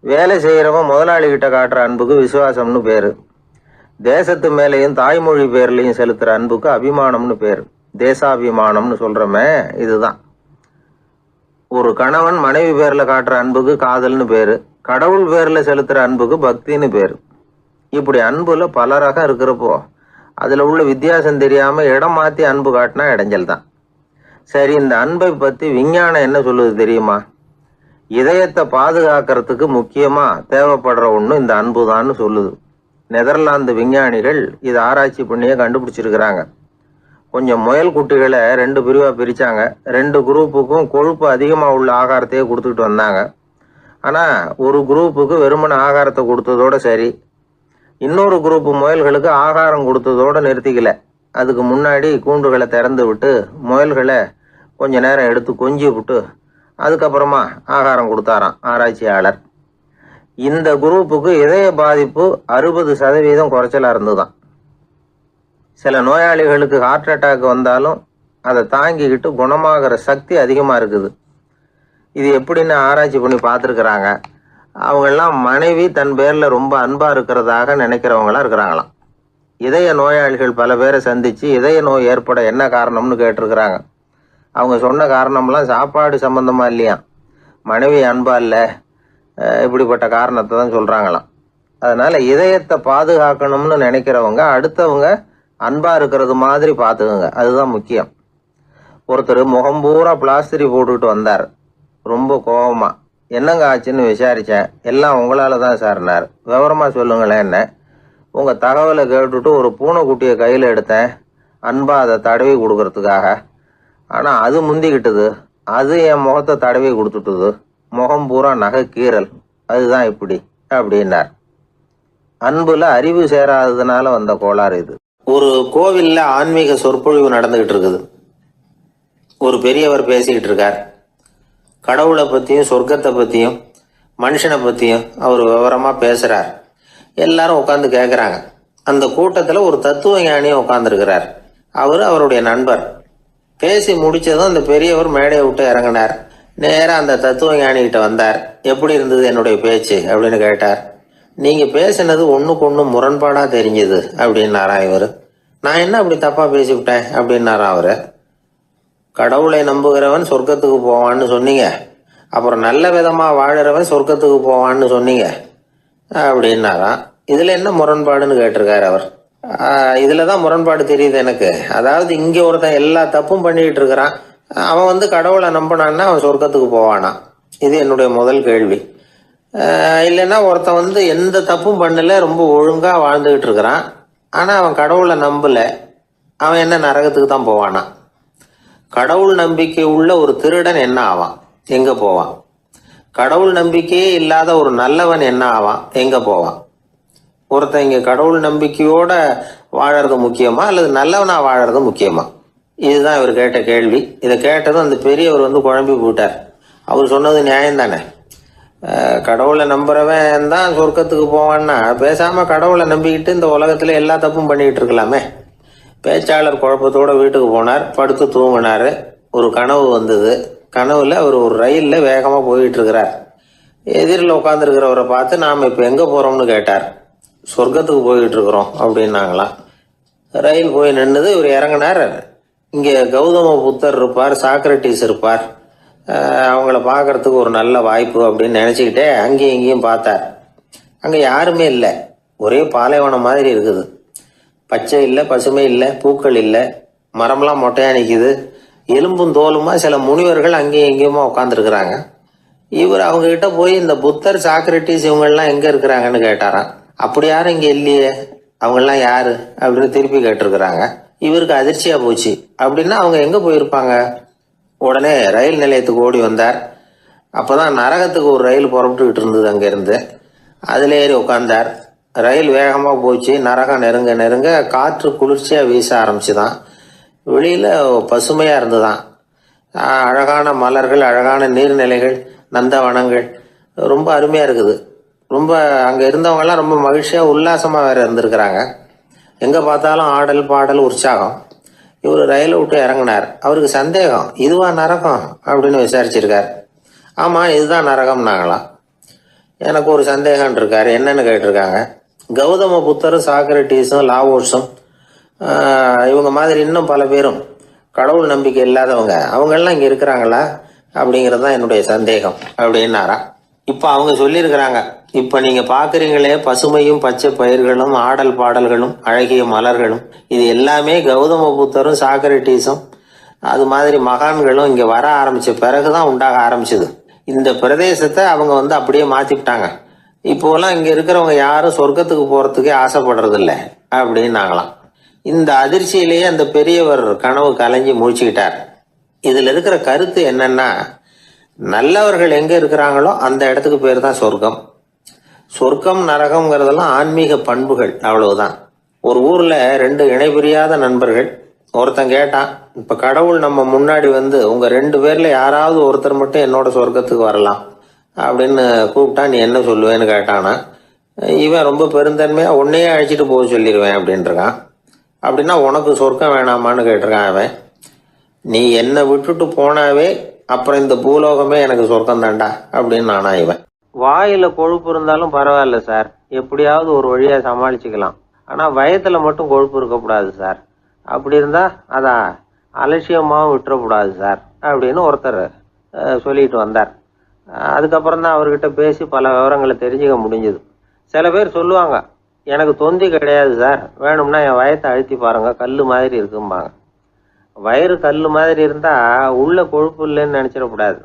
வேலை செய்யறவன் முதலாளி கிட்ட காட்டுற அன்புக்கு விசுவாசம்னு பேரு. தேசத்து மேலையும் தாய்மொழி பேர்லையும் செலுத்துற அன்புக்கு அபிமானம்னு பேரு. தேசாபிமானம்னு சொல்கிறோமே இதுதான். ஒரு கணவன் மனைவி பேரில் காட்டுற அன்புக்கு காதல்னு பேர், கடவுள் பேரில் செலுத்துகிற அன்புக்கு பக்தின்னு பேர். இப்படி அன்புல பல ரகம் இருக்கிறப்போ அதில் உள்ள வித்தியாசம் தெரியாமல் இடம் மாற்றி அன்பு காட்டினா இடைஞ்சல் தான். சரி, இந்த அன்பை பற்றி விஞ்ஞானம் என்ன சொல்லுது தெரியுமா? இதயத்தை பாதுகாக்கிறதுக்கு முக்கியமாக தேவைப்படுற ஒன்று இந்த அன்பு தான்னு சொல்லுது. நெதர்லாந்து விஞ்ஞானிகள் இதை ஆராய்ச்சி பண்ணியே கண்டுபிடிச்சிருக்கிறாங்க. கொஞ்சம் முயல் குட்டிகளை 2 பிரிவாக பிரித்தாங்க. 2 குரூப்புக்கும் கொழுப்பு அதிகமாக உள்ள ஆகாரத்தையே கொடுத்துக்கிட்டு வந்தாங்க. ஆனால் ஒரு குரூப்புக்கு வெறுமன ஆகாரத்தை கொடுத்ததோட சரி, இன்னொரு குரூப்பு முயல்களுக்கு ஆகாரம் கொடுத்ததோடு நிறுத்திக்கல. அதுக்கு முன்னாடி கூண்டுகளை திறந்து விட்டு முயல்களை கொஞ்ச நேரம் எடுத்து கொஞ்சி விட்டு அதுக்கப்புறமா ஆகாரம் கொடுத்தாராம் ஆராய்ச்சியாளர். இந்த குரூப்புக்கு இதய பாதிப்பு 60% குறைச்சலாக இருந்துதான். சில நோயாளிகளுக்கு ஹார்ட் அட்டாக் வந்தாலும் அதை தாங்கிக்கிட்டு குணமாகிற சக்தி அதிகமாக இருக்குது. இது எப்படின்னு ஆராய்ச்சி பண்ணி பார்த்துருக்குறாங்க. அவங்கெல்லாம் மனைவி தன் பேரில் ரொம்ப அன்பாக இருக்கிறதாக நினைக்கிறவங்களா இருக்கிறாங்களாம். இதய நோயாளிகள் பல பேரை சந்தித்து இதய நோய் ஏற்பட என்ன காரணம்னு கேட்டிருக்கிறாங்க. அவங்க சொன்ன காரணம்லாம் சாப்பாடு சம்மந்தமாக இல்லையா, மனைவி அன்பா இல்லை, இப்படிப்பட்ட காரணத்தை தான் சொல்கிறாங்களாம். அதனால் இதயத்தை பாதுகாக்கணும்னு நினைக்கிறவங்க அடுத்தவங்க அன்பாக இருக்கிறது மாதிரி பார்த்துக்குங்க, அதுதான் முக்கியம். ஒருத்தர் முகம் பூரா பிளாஸ்டரி போட்டுக்கிட்டு வந்தார். ரொம்ப கோபமாக, என்னங்க ஆச்சுன்னு விசாரித்தேன். எல்லாம் உங்களால் தான் சார்னார். விவரமாக சொல்லுங்களேன். என்ன உங்கள் தகவலை கேட்டுட்டு ஒரு பூனைக்குட்டியை கையில் எடுத்தேன் அன்பாக அதை தடவி கொடுக்கறதுக்காக. ஆனால் அது முந்திக்கிட்டது, அது என் முகத்தை தடவி கொடுத்துட்டுது. முகம் பூரா நகை கீறல், அதுதான் இப்படி அப்படின்னார். அன்புல அறிவு சேராததுனால வந்த கோளாறு இது. ஒரு கோவிலில் ஆன்மீக சொற்பொழிவு நடந்துகிட்டு இருக்குது. ஒரு பெரியவர் பேசிக்கிட்டு இருக்கார். கடவுளை பற்றியும் சொர்க்கத்தை பற்றியும் மனுஷனை பற்றியும் அவர் விவரமாக பேசுகிறார். எல்லாரும் உட்காந்து கேட்குறாங்க. அந்த கூட்டத்தில் ஒரு தத்துவ ஞானியும் உட்காந்துருக்கிறார். அவர் அவருடைய நண்பர். பேசி முடித்ததும் அந்த பெரியவர் மேடையை விட்டு இறங்கினார். நேராக அந்த தத்துவ ஞானிகிட்ட வந்தார். எப்படி இருந்தது என்னுடைய பேச்சு அப்படின்னு கேட்டார். நீங்கள் பேசினது ஒன்றுக்கு ஒன்று முரண்பாடாக தெரிஞ்சுது அப்படின்னாராம் இவர். நான் என்ன அப்படி தப்பாக பேசிவிட்டேன் அப்படின்னாராம் அவர். கடவுளை நம்புகிறவன் சொர்க்கத்துக்கு போவான்னு சொன்னீங்க, அப்புறம் நல்ல விதமாக வாழறவன் சொர்க்கத்துக்கு போவான்னு சொன்னீங்க அப்படின்னாராம். இதில் என்ன முரண்பாடுன்னு கேட்டிருக்காரு அவர். இதில் தான் முரண்பாடு தெரியுது எனக்கு. அதாவது இங்கே ஒருத்தன் எல்லா தப்பும் பண்ணிக்கிட்டு இருக்கிறான், அவன் கடவுளை நம்பினான்னா அவன் சொர்க்கத்துக்கு போவானா? இது என்னுடைய முதல் கேள்வி. இல்லைன்னா ஒருத்தன் எந்த தப்பும் பண்ணல, ரொம்ப ஒழுங்காக வாழ்ந்துக்கிட்டு இருக்கிறான், ஆனால் அவன் கடவுளை நம்பலை, அவன் என்ன நரகத்துக்கு தான் போவானா? கடவுள் நம்பிக்கை உள்ள ஒரு திருடன் என்ன ஆவான், எங்கே போவான்? கடவுள் நம்பிக்கையே இல்லாத ஒரு நல்லவன் என்ன ஆவான், எங்கே போவான்? ஒருத்தன் இங்கே கடவுள் நம்பிக்கையோட வாழறது முக்கியமா அல்லது நல்லவனா வாழறது முக்கியமா? இதுதான் இவர் கேட்ட கேள்வி. இதை கேட்டதும் அந்த பெரியவர் குழம்பி போட்டார். அவர் சொன்னது நியாயம் தானே. கடவுளை நம்புறவன் தான் சொர்க்கத்துக்கு போவான்னா பேசாமல் கடவுளை நம்பிக்கிட்டு இந்த உலகத்தில் எல்லா தப்பும் பண்ணிக்கிட்டு இருக்கலாமே. பேச்சாளர் குழப்பத்தோடு வீட்டுக்கு போனார். படுத்து தூங்கினார். ஒரு கனவு வந்தது. கனவுல அவர் ஒரு ரயிலில் வேகமாக போயிட்டு இருக்கிறார். எதிரில் உட்காந்துருக்கிறவரை பார்த்து நாம் இப்போ எங்கே போகிறோம்னு கேட்டார். சொர்க்கத்துக்கு போய்கிட்டு இருக்கிறோம் அப்படின்னாங்களாம். ரயில் போய் நின்றுது. இவர் இறங்கினார். இங்கே கௌதம புத்தர் இருப்பார், சாக்ரட்டிஸ் இருப்பார், அவங்கள பார்க்கறதுக்கு ஒரு நல்ல வாய்ப்பு அப்படின்னு நினச்சிக்கிட்டே அங்கேயும் இங்கேயும் பார்த்தார். அங்கே யாருமே இல்லை. ஒரே பாலைவனம் மாதிரி இருக்குது. பச்சை இல்லை, பசுமை இல்லை, பூக்கள் இல்லை, மரம்லாம் மொட்டையாக நிற்கிது. எலும்பும் தோலுமா சில முனிவர்கள் அங்கேயும் இங்கேயுமா உட்காந்துருக்குறாங்க. இவர் அவங்ககிட்ட போய் இந்த புத்தர், சாக்ரட்டிஸ் இவங்கெல்லாம் எங்கே இருக்கிறாங்கன்னு கேட்டாராம். அப்படி யாரும் இங்கே இல்லையே, அவங்கெல்லாம் யாரு அப்படின்னு திருப்பி கேட்டிருக்கிறாங்க. இவருக்கு அதிர்ச்சியாக போச்சு. அப்படின்னா அவங்க எங்கே போயிருப்பாங்க? உடனே ரயில் நிலையத்துக்கு ஓடி வந்தார். அப்போ தான் நரகத்துக்கு ஒரு ரயில் புறப்பட்டுக்கிட்டு இருந்தது. அங்கேருந்து அதில் ஏறி உட்காந்தார். ரயில் வேகமாக போச்சு. நரகம் நெருங்க நெருங்க காற்று குளிர்ச்சியாக வீச ஆரம்பிச்சுதான். வெளியில் பசுமையாக இருந்துதான். அழகான மலர்கள், அழகான நீர்நிலைகள், நந்தவனங்கள், ரொம்ப அருமையாக இருக்குது. ரொம்ப அங்கே இருந்தவங்கெல்லாம் ரொம்ப மகிழ்ச்சியாக உல்லாசமாக வேறு இருந்திருக்கிறாங்க. எங்கே பார்த்தாலும் ஆடல் பாடல் உற்சாகம். இவர் ரயிலை விட்டு இறங்கினார். அவருக்கு சந்தேகம், இதுவா நரகம் அப்படின்னு விசாரிச்சிருக்கார். ஆமாம், இதுதான் நரகம்னாங்களாம். எனக்கு ஒரு சந்தேகம் இருக்கார். என்னன்னு கேட்டிருக்காங்க. கௌதம புத்தரும் சாக்ரட்டிஸும் லாவோஸும் இவங்க மாதிரி இன்னும் பல பேரும் கடவுள் நம்பிக்கை இல்லாதவங்க அவங்கெல்லாம் இங்கே இருக்கிறாங்களா அப்படிங்கிறது தான் என்னுடைய சந்தேகம் அப்படின்னாரா. இப்போ அவங்க சொல்லியிருக்கிறாங்க, இப்போ நீங்கள் பார்க்குறீங்களே பசுமையும் பச்சை பயிர்களும் ஆடல் பாடல்களும் அழகிய மலர்களும், இது எல்லாமே கௌதம புத்தரும் சாக்ரட்டிஸும் அது மாதிரி மகான்களும் இங்கே வர ஆரம்பித்த பிறகு தான் உண்டாக ஆரம்பிச்சது. இந்த பிரதேசத்தை அவங்க அப்படியே மாற்றிவிட்டாங்க. இப்போலாம் இங்கே இருக்கிறவங்க யாரும் சொர்க்கத்துக்கு போகிறதுக்கே ஆசைப்படுறதில்ல அப்படின்னாங்களாம். இந்த அதிர்ச்சியிலேயே அந்த பெரியவர் கனவு கலைஞ்சி முழிச்சுக்கிட்டார். இதில் இருக்கிற கருத்து என்னன்னா, நல்லவர்கள் எங்கே இருக்கிறாங்களோ அந்த இடத்துக்கு பேர் தான் சொர்க்கம். சொர்க்கம் நரகம்ங்கிறதெல்லாம் ஆன்மீக பண்புகள், அவ்வளவுதான். ஒரு ஊரில் 2 இணைபிரியாத நண்பர்கள். ஒருத்தன் கேட்டான், இப்போ கடவுள் நம்ம முன்னாடி உங்கள் 2 பேரில் யாராவது ஒருத்தர் மட்டும் என்னோட சொர்க்கத்துக்கு வரலாம் அப்படின்னு கூப்பிட்டா நீ என்ன சொல்லுவேன்னு கேட்டானா. இவன் ரொம்ப பெருந்தன்மையாக உன்னையே அழைச்சிட்டு போக சொல்லிடுவேன் அப்படின்ட்டுருக்கான். அப்படின்னா உனக்கு சொர்க்கம் வேணாமான்னு கேட்டிருக்கான் அவன். நீ என்னை விட்டுட்டு போனாவே அப்புறம் இந்த பூலோகமே எனக்கு சொர்க்கம் தாண்டா அப்படின்னு நானா இவன். வாயில் கொழுப்பு இருந்தாலும் பரவாயில்ல சார், எப்படியாவது ஒரு வழியாக சமாளிச்சுக்கலாம். ஆனால் வயத்தில் மட்டும் கொழுப்பு இருக்கக்கூடாது சார். அப்படி இருந்தால் அதை அலட்சியமாகவும் விட்டுறக்கூடாது சார் அப்படின்னு ஒருத்தர் சொல்லிட்டு வந்தார். அதுக்கப்புறம் தான் அவர்கிட்ட பேசி பல விவரங்களை தெரிஞ்சுக்க முடிஞ்சுது. சில பேர் சொல்லுவாங்க, எனக்கு தொந்தி கிடையாது சார், வேணும்னா என் வயத்தை அழுத்தி பாருங்க, கல் மாதிரி இருக்கும்பாங்க. வயிறு கல் மாதிரி இருந்தால் உள்ள கொழுப்பு இல்லைன்னு நினச்சிடக்கூடாது.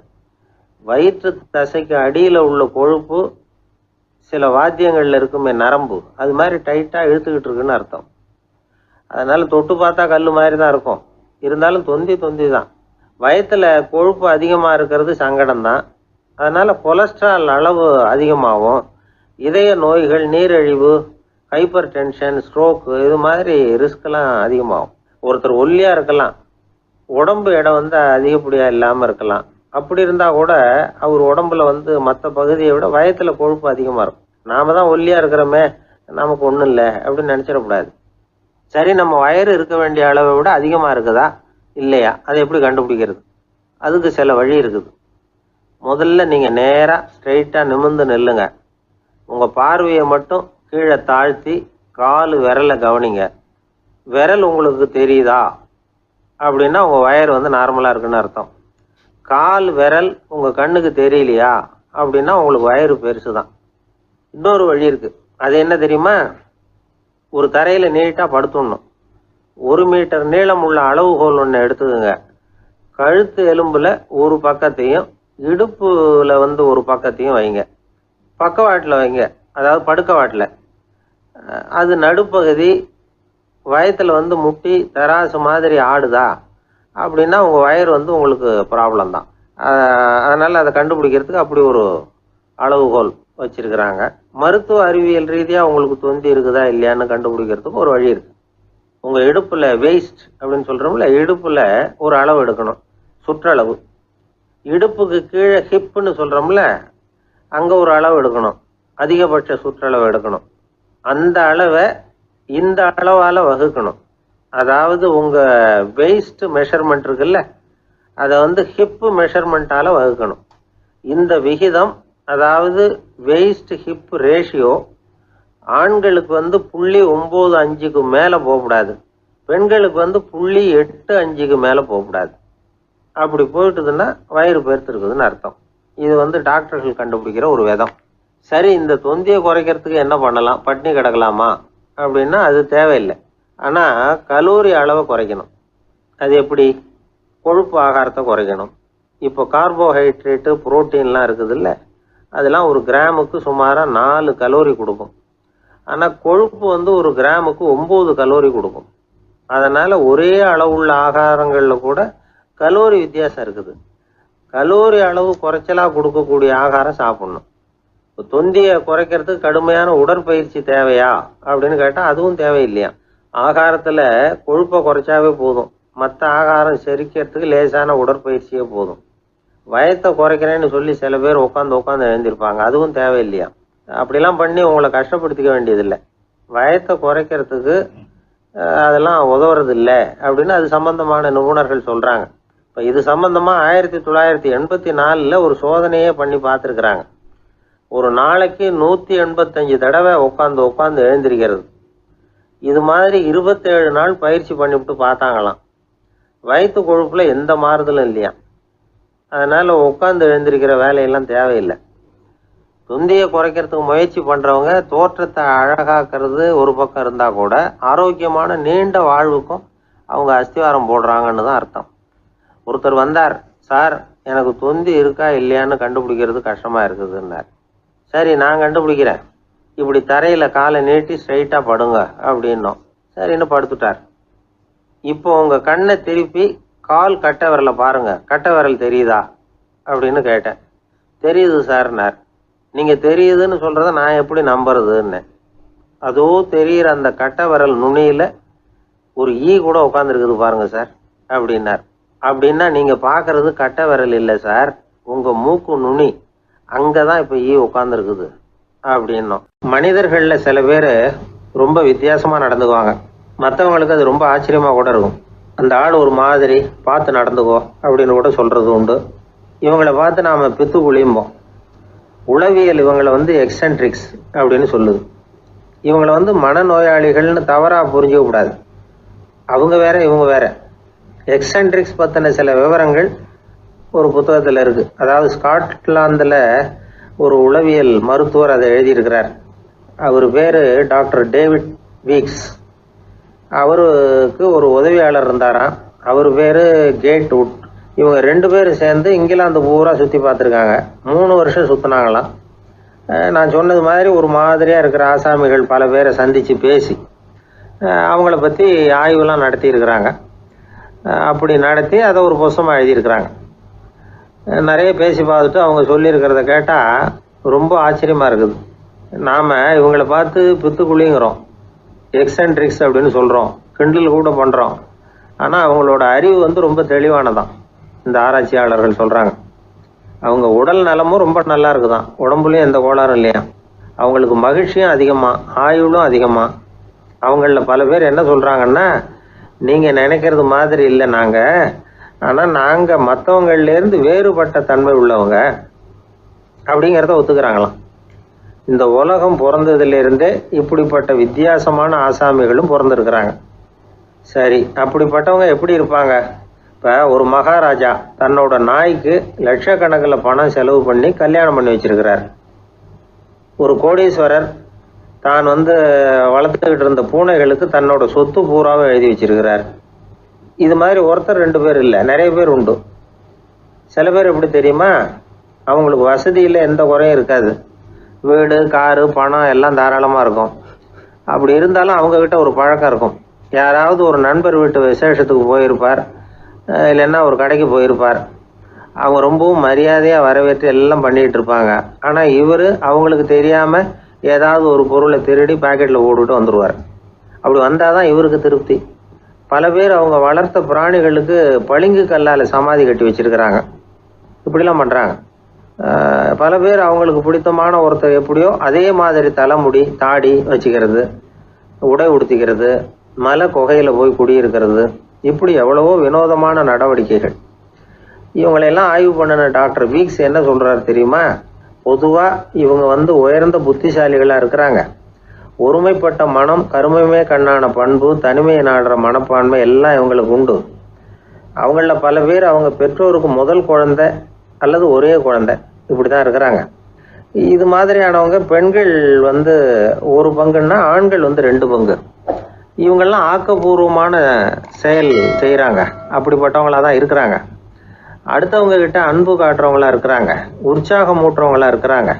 வயிற்று தசைக்கு அடியில் உள்ள கொழுப்பு சில வாத்தியங்களில் இருக்குமே நரம்பு, அது மாதிரி டைட்டாக இழுத்துக்கிட்டு இருக்குன்னு அர்த்தம். அதனால் தொட்டு பார்த்தா கல் மாதிரி தான் இருக்கும், இருந்தாலும் தொந்தி தான். வயத்தில் கொழுப்பு அதிகமாக இருக்கிறது சங்கடம்தான். அதனால் கொலஸ்ட்ரால் அளவு அதிகமாகும். இதய நோய்கள், நீரிழிவு, ஹைப்பர் டென்ஷன், ஸ்ட்ரோக்கு இது மாதிரி ரிஸ்கெல்லாம் அதிகமாகும். ஒருத்தர் ஒல்லியாக இருக்கலாம், உடம்பு இடம் அதிகப்படியாக இல்லாமல் இருக்கலாம். அப்படி இருந்தால் கூட அவர் உடம்புல மற்ற பகுதியை விட வயத்தில் கொழுப்பு அதிகமாக இருக்கும். நாம தான் ஒல்லியாக இருக்கிறோமே, நமக்கு ஒன்றும் இல்லை அப்படின்னு நினச்சிடக்கூடாது. சரி, நம்ம வயிறு இருக்க வேண்டிய அளவை விட அதிகமாக இருக்குதா இல்லையா, அதை எப்படி கண்டுபிடிக்கிறது? அதுக்கு சில வழி இருக்குது. முதல்ல நீங்கள் நேராக ஸ்ட்ரெயிட்டாக நிமிர்ந்து நில்லுங்க. உங்கள் பார்வையை மட்டும் கீழே தாழ்த்தி கால் விரலை கவனிங்க. விரல் உங்களுக்கு தெரியுதா அப்படின்னா உங்கள் வயர் நார்மலாக இருக்குன்னு அர்த்தம். கால் விரல் உங்கள் கண்ணுக்கு தெரியலையா அப்படின்னா உங்களுக்கு வயிறு பெருசு தான். இன்னொரு வழி இருக்குது. அது என்ன தெரியுமா? ஒரு தரையில் நீட்டாக படுத்துடணும். 1 மீட்டர் நீளம் உள்ள அளவுகோல் ஒன்று எடுத்துக்கோங்க. கழுத்து எலும்பில் ஒரு பக்கத்தையும் இடுப்பில் ஒரு பக்கத்தையும் வைங்க. பக்கவாட்டில் வைங்க, அதாவது படுக்க வாட்டில். அது நடுப்பகுதி வயத்தில் முட்டி தராசு மாதிரி ஆடுதா அப்படின்னா உங்கள் வயிறு உங்களுக்கு ப்ராப்ளம் தான். அதனால் அதை கண்டுபிடிக்கிறதுக்கு அப்படி ஒரு அளவுகோல் வச்சிருக்கிறாங்க. மருத்துவ அறிவியல் ரீதியாக உங்களுக்கு தொந்தி இருக்குதா இல்லையான்னு கண்டுபிடிக்கிறதுக்கு ஒரு வழி இருக்குது. உங்கள் இடுப்பில் வெயிஸ்ட் அப்படின்னு சொல்கிறோம்ல, இடுப்பில் ஒரு அளவு எடுக்கணும், சுற்றளவு. இடுப்புக்கு கீழே ஹிப்புன்னு சொல்கிறோம்ல, அங்கே ஒரு அளவு எடுக்கணும், அதிகபட்ச சுற்றளவு எடுக்கணும். அந்த அளவை இந்த அளவால் வகுக்கணும். அதாவது உங்கள் வெயிஸ்ட் மெஷர்மெண்ட் இருக்குல்ல, அதை ஹிப்பு மெஷர்மெண்ட்டால் வகுக்கணும். இந்த விகிதம், அதாவது வெயிஸ்ட் ஹிப் ரேஷியோ, ஆண்களுக்கு 0.95க்கு மேலே போகக்கூடாது, பெண்களுக்கு 0.85க்கு மேலே போகக்கூடாது. அப்படி போயிட்டுதுன்னா வயிறு பெருத்துருக்குதுன்னு அர்த்தம். இது டாக்டர்கள் கண்டுபிடிக்கிற ஒரு விதம். சரி, இந்த தொந்தியை குறைக்கிறதுக்கு என்ன பண்ணலாம்? பட்டினி கிடக்கலாமா அப்படின்னா அது தேவையில்லை. ஆனால் கலோரி அளவை குறைக்கணும். அது எப்படி? கொழுப்பு ஆகாரத்தை குறைக்கணும். இப்போ கார்போஹைட்ரேட்டு, புரோட்டீன்லாம் இருக்குது இல்லை, அதெல்லாம் ஒரு கிராமுக்கு சுமாராக 4 கலோரி கொடுக்கும். ஆனால் கொழுப்பு ஒரு கிராமுக்கு 9 கலோரி கொடுக்கும். அதனால் ஒரே அளவுள்ள ஆகாரங்களில் கூட கலோரி வித்தியாசம் இருக்குது. கலோரி அளவு குறைச்சலாக கொடுக்கக்கூடிய ஆகாரம் சாப்பிடணும். இப்போ தொந்தியை குறைக்கிறதுக்கு கடுமையான உடற்பயிற்சி தேவையா அப்படின்னு கேட்டால் அதுவும் தேவையில்லையா. ஆகாரத்தில் கொழுப்பை குறைச்சாவே போதும், மற்ற ஆகாரம் செரிக்கிறதுக்கு லேசான உடற்பயிற்சியே போதும். வயத்தை குறைக்கிறேன்னு சொல்லி சில பேர் உட்காந்து எழுந்திருப்பாங்க, அதுவும் தேவையில்லையா. அப்படிலாம் பண்ணி உங்களை கஷ்டப்படுத்திக்க வேண்டியதில்லை. வயத்தை குறைக்கிறதுக்கு அதெல்லாம் உதவுறது இல்லை அப்படின்னு அது சம்பந்தமான நிபுணர்கள் சொல்கிறாங்க. இப்போ இது சம்பந்தமாக 1984 ஒரு சோதனையே பண்ணி பார்த்துருக்குறாங்க. ஒரு நாளைக்கு 185 தடவை உட்காந்து எழுந்திருக்கிறது. இது மாதிரி 27 நாள் பயிற்சி பண்ணிவிட்டு பார்த்தாங்களாம். வயிற்று கொழுப்புல எந்த மாறுதலும் இல்லையா. அதனால உட்காந்து எழுந்திருக்கிற வேலையெல்லாம் தேவையில்லை. தொந்தியை குறைக்கிறதுக்கு முயற்சி பண்றவங்க தோற்றத்தை அழகாக்குறது ஒரு பக்கம் இருந்தா கூட ஆரோக்கியமான நீண்ட வாழ்வுக்கும் அவங்க அஸ்திவாரம் போடுறாங்கன்னு தான் அர்த்தம். ஒருத்தர் வந்தார், சார் எனக்கு தொந்தி இருக்கா இல்லையான்னு கண்டுபிடிக்கிறது கஷ்டமா இருக்குதுன்னார். சரி நான் கண்டுபிடிக்கிறேன், இப்படி தரையில காலை நீட்டி ஸ்ட்ரைட்டா படுங்க அப்படின்னோம். சரின்னு படுத்துட்டார். இப்போ உங்க கண்ணை திருப்பி கால் கட்டை விரலை பாருங்க, கட்டை விரல் தெரியுதா அப்படின்னு கேட்டேன். தெரியுது சார்னார். நீங்க தெரியுதுன்னு சொல்றத நான் எப்படி நம்புறதுன்னு. அதோ தெரியுற அந்த கட்டை விரல் நுனியில ஒரு ஈ கூட உட்காந்துருக்குது பாருங்க சார் அப்படின்னார். அப்படின்னா நீங்க பாக்குறது கட்டை விரல் இல்லை சார், உங்க மூக்கு நுனி, அங்கதான் இப்ப ஈ உட்காந்துருக்குது அப்படின்னோம். மனிதர்கள்ல சில பேர் ரொம்ப வித்தியாசமா நடந்துக்குவாங்க. மற்றவங்களுக்கு அது ரொம்ப ஆச்சரியமா கூட இருக்கும். அந்த ஆள் ஒரு மாதிரி பார்த்து நடந்துக்கோ அப்படின்னு கூட சொல்றது உண்டு. இவங்களை பார்த்து நாம பித்து குளியும்போம். உளவியல் இவங்களை எக்ஸென்ட்ரிக்ஸ் அப்படின்னு சொல்லுது. இவங்களை மனநோயாளிகள்னு தவறா புரிஞ்சுக்க கூடாது. அவங்க வேற இவங்க வேற. எக்ஸென்ட்ரிக்ஸ் பத்தின சில விவரங்கள் ஒரு புத்தகத்துல இருக்கு. அதாவது ஸ்காட்லாந்துல ஒரு உளவியல் மருத்துவர் அதை எழுதியிருக்கிறார். அவர் பேரு டாக்டர் டேவிட் வீக்ஸ். அவருக்கு ஒரு உதவியாளர் இருந்தாராம். அவர் பேரு கேட் வுட். இவங்க 2 பேரும் சேர்ந்து இங்கிலாந்து பூரா சுத்தி பார்த்துருக்காங்க. 3 வருஷம் சுத்தினாங்களாம். நான் சொன்னது மாதிரி ஒரு மாதிரியா இருக்கிற ஆசாமிகள் பல பேரை சந்திச்சு பேசி அவங்கள பத்தி ஆய்வுலாம் நடத்தி இருக்கிறாங்க. அப்படி நடத்தி அதை ஒரு புத்தகமா எழுதியிருக்கிறாங்க. நிறைய பேசி பார்த்துட்டு அவங்க சொல்லியிருக்கிறத கேட்டா ரொம்ப ஆச்சரியமா இருக்குது. நாம இவங்களை பார்த்து பித்துக்குழிங்கிறோம், எக்ஸென்ட்ரிக்ஸ் அப்படின்னு சொல்றோம், கிண்டல் கூட பண்றோம். ஆனா அவங்களோட அறிவு ரொம்ப தெளிவானதான். இந்த ஆராய்ச்சியாளர்கள் சொல்றாங்க. அவங்க உடல் நலமும் ரொம்ப நல்லா இருக்குதான், உடம்புலயும் எந்த கோளாறும் இல்லையா. அவங்களுக்கு மகிழ்ச்சியும் அதிகமா, ஆயுளும் அதிகமா. அவங்கள பல பேர் என்ன சொல்றாங்கன்னா, நீங்க நினைக்கிறது மாதிரி இல்லை நாங்க, ஆனா நாங்க மற்றவங்கள்ல இருந்து வேறுபட்ட தன்மை உள்ளவங்க அப்படிங்கிறத ஒத்துக்கிறாங்களாம். இந்த உலகம் பிறந்ததுல இருந்தே இப்படிப்பட்ட வித்தியாசமான ஆசாமிகளும் பிறந்திருக்கிறாங்க. சரி, அப்படிப்பட்டவங்க எப்படி இருப்பாங்க? இப்ப ஒரு மகாராஜா தன்னோட நாய்க்கு லட்சக்கணக்கில் பணம் செலவு பண்ணி கல்யாணம் பண்ணி வச்சிருக்கிறார். ஒரு கோடீஸ்வரர் தான் வளர்த்துக்கிட்டு இருந்த பூனைகளுக்கு தன்னோட சொத்து பூராவை எழுதி வச்சிருக்கிறார். இது மாதிரி ஒருத்தர் 2 பேர் இல்லை, நிறைய பேர் உண்டு. சில பேர் எப்படி தெரியுமா, அவங்களுக்கு வசதியில் எந்த குறையும் இருக்காது. வீடு, காரு, பணம் எல்லாம் தாராளமா இருக்கும். அப்படி இருந்தாலும் அவங்க கிட்ட ஒரு பழக்கம் இருக்கும். யாராவது ஒரு நண்பர் வீட்டு விசேஷத்துக்கு போயிருப்பார், இல்லைன்னா ஒரு கடைக்கு போயிருப்பார். அவங்க ரொம்பவும் மரியாதையா வரவேற்று எல்லாம் பண்ணிட்டு இருப்பாங்க. ஆனா இவரு அவங்களுக்கு தெரியாம ஏதாவது ஒரு பொருளை திருடி பாக்கெட்ல போட்டுட்டு வந்துருவார். அப்படி வந்தாதான் இவருக்கு திருப்தி. பல பேர் அவங்க வளர்த்த பிராணிகளுக்கு பளிங்கு கல்லால சமாதி கட்டி வச்சிருக்கிறாங்க. இப்படிலாம் பண்றாங்க. பல பேர் அவங்களுக்கு பிடித்தமான ஒருத்தர் எப்படியோ அதே மாதிரி தலைமுடி, தாடி வச்சுக்கிறது, உடை உடுத்திக்கிறது, மலை குகையில போய் குடியிருக்கிறது, இப்படி எவ்வளவோ வினோதமான நடவடிக்கைகள். இவங்களெல்லாம் ஆய்வு பண்ணின டாக்டர் வீக்ஸ் என்ன சொல்றாரு தெரியுமா? பொதுவா இவங்க உயர்ந்த புத்திசாலிகளா இருக்கிறாங்க. ஒருமைப்பட்ட மனம், கருமையுமே கண்ணான பண்பு, தனிமையை நாடுற மனப்பான்மை எல்லாம் இவங்களுக்கு உண்டு. அவங்கள பல பேர் அவங்க பெற்றோருக்கு முதல் குழந்தை அல்லது ஒரே குழந்தை இப்படிதான் இருக்கிறாங்க. இது மாதிரியானவங்க பெண்கள் 1 பங்குன்னா ஆண்கள் 2 பங்கு. இவங்கெல்லாம் ஆக்கப்பூர்வமான செயல் செய்யறாங்க. அப்படிப்பட்டவங்களா தான் இருக்கிறாங்க. அடுத்தவங்க கிட்ட அன்பு காட்டுறவங்களா இருக்கிறாங்க, உற்சாகம் ஊட்டுறவங்களா இருக்கிறாங்க.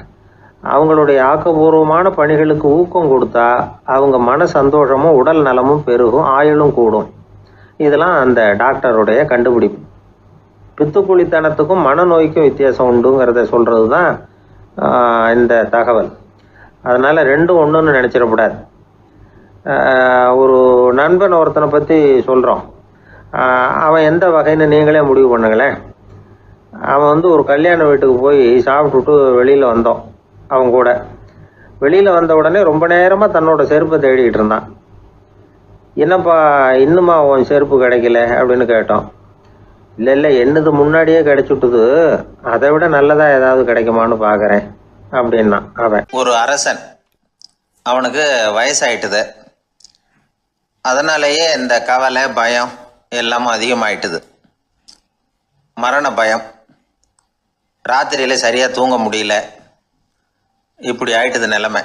அவங்களுடைய ஆக்கப்பூர்வமான பணிகளுக்கு ஊக்கம் கொடுத்தா அவங்க மன சந்தோஷமும் உடல் நலமும் பெருகும், ஆயுளும் கூடும். இதெல்லாம் அந்த டாக்டருடைய கண்டுபிடிப்பு. பித்துக்குழித்தனத்துக்கும் மனநோய்க்கும் வித்தியாசம் உண்டுங்கிறத சொல்றதுதான் இந்த தகவல். அதனால 2ம் ஒண்ணுன்னு நினைச்சிடக்கூடாது. ஒரு நண்பன் ஒருத்தனை பத்தி சொல்றோம். அவன் எந்த வகைன்னு நீங்களே முடிவு பண்ணுங்களேன். அவன் ஒரு கல்யாண வீட்டுக்கு போய் சாப்பிட்டுட்டு வெளியில வந்தோம். அவங்க கூட வெளியில வந்த உடனே ரொம்ப நேரமா தன்னோட செருப்பை தேடிட்டு இருந்தான். என்னப்பா இன்னுமா உன் செருப்பு கிடைக்கல அப்படின்னு கேட்டோம். இல்ல என்னது முன்னாடியே கிடைச்சுட்டுது, அதை விட நல்லதா ஏதாவது கிடைக்குமான்னு பாக்குறேன் அப்படின்னா அவன். ஒரு அரசன், அவனுக்கு வயசாயிட்டுது. அதனாலேயே இந்த கவலை, பயம் எல்லாமும் அதிகமாயிட்டுது. மரண பயம், ராத்திரியில் சரியாக தூங்க முடியல, இப்படி ஆயிட்டுது நிலைமை.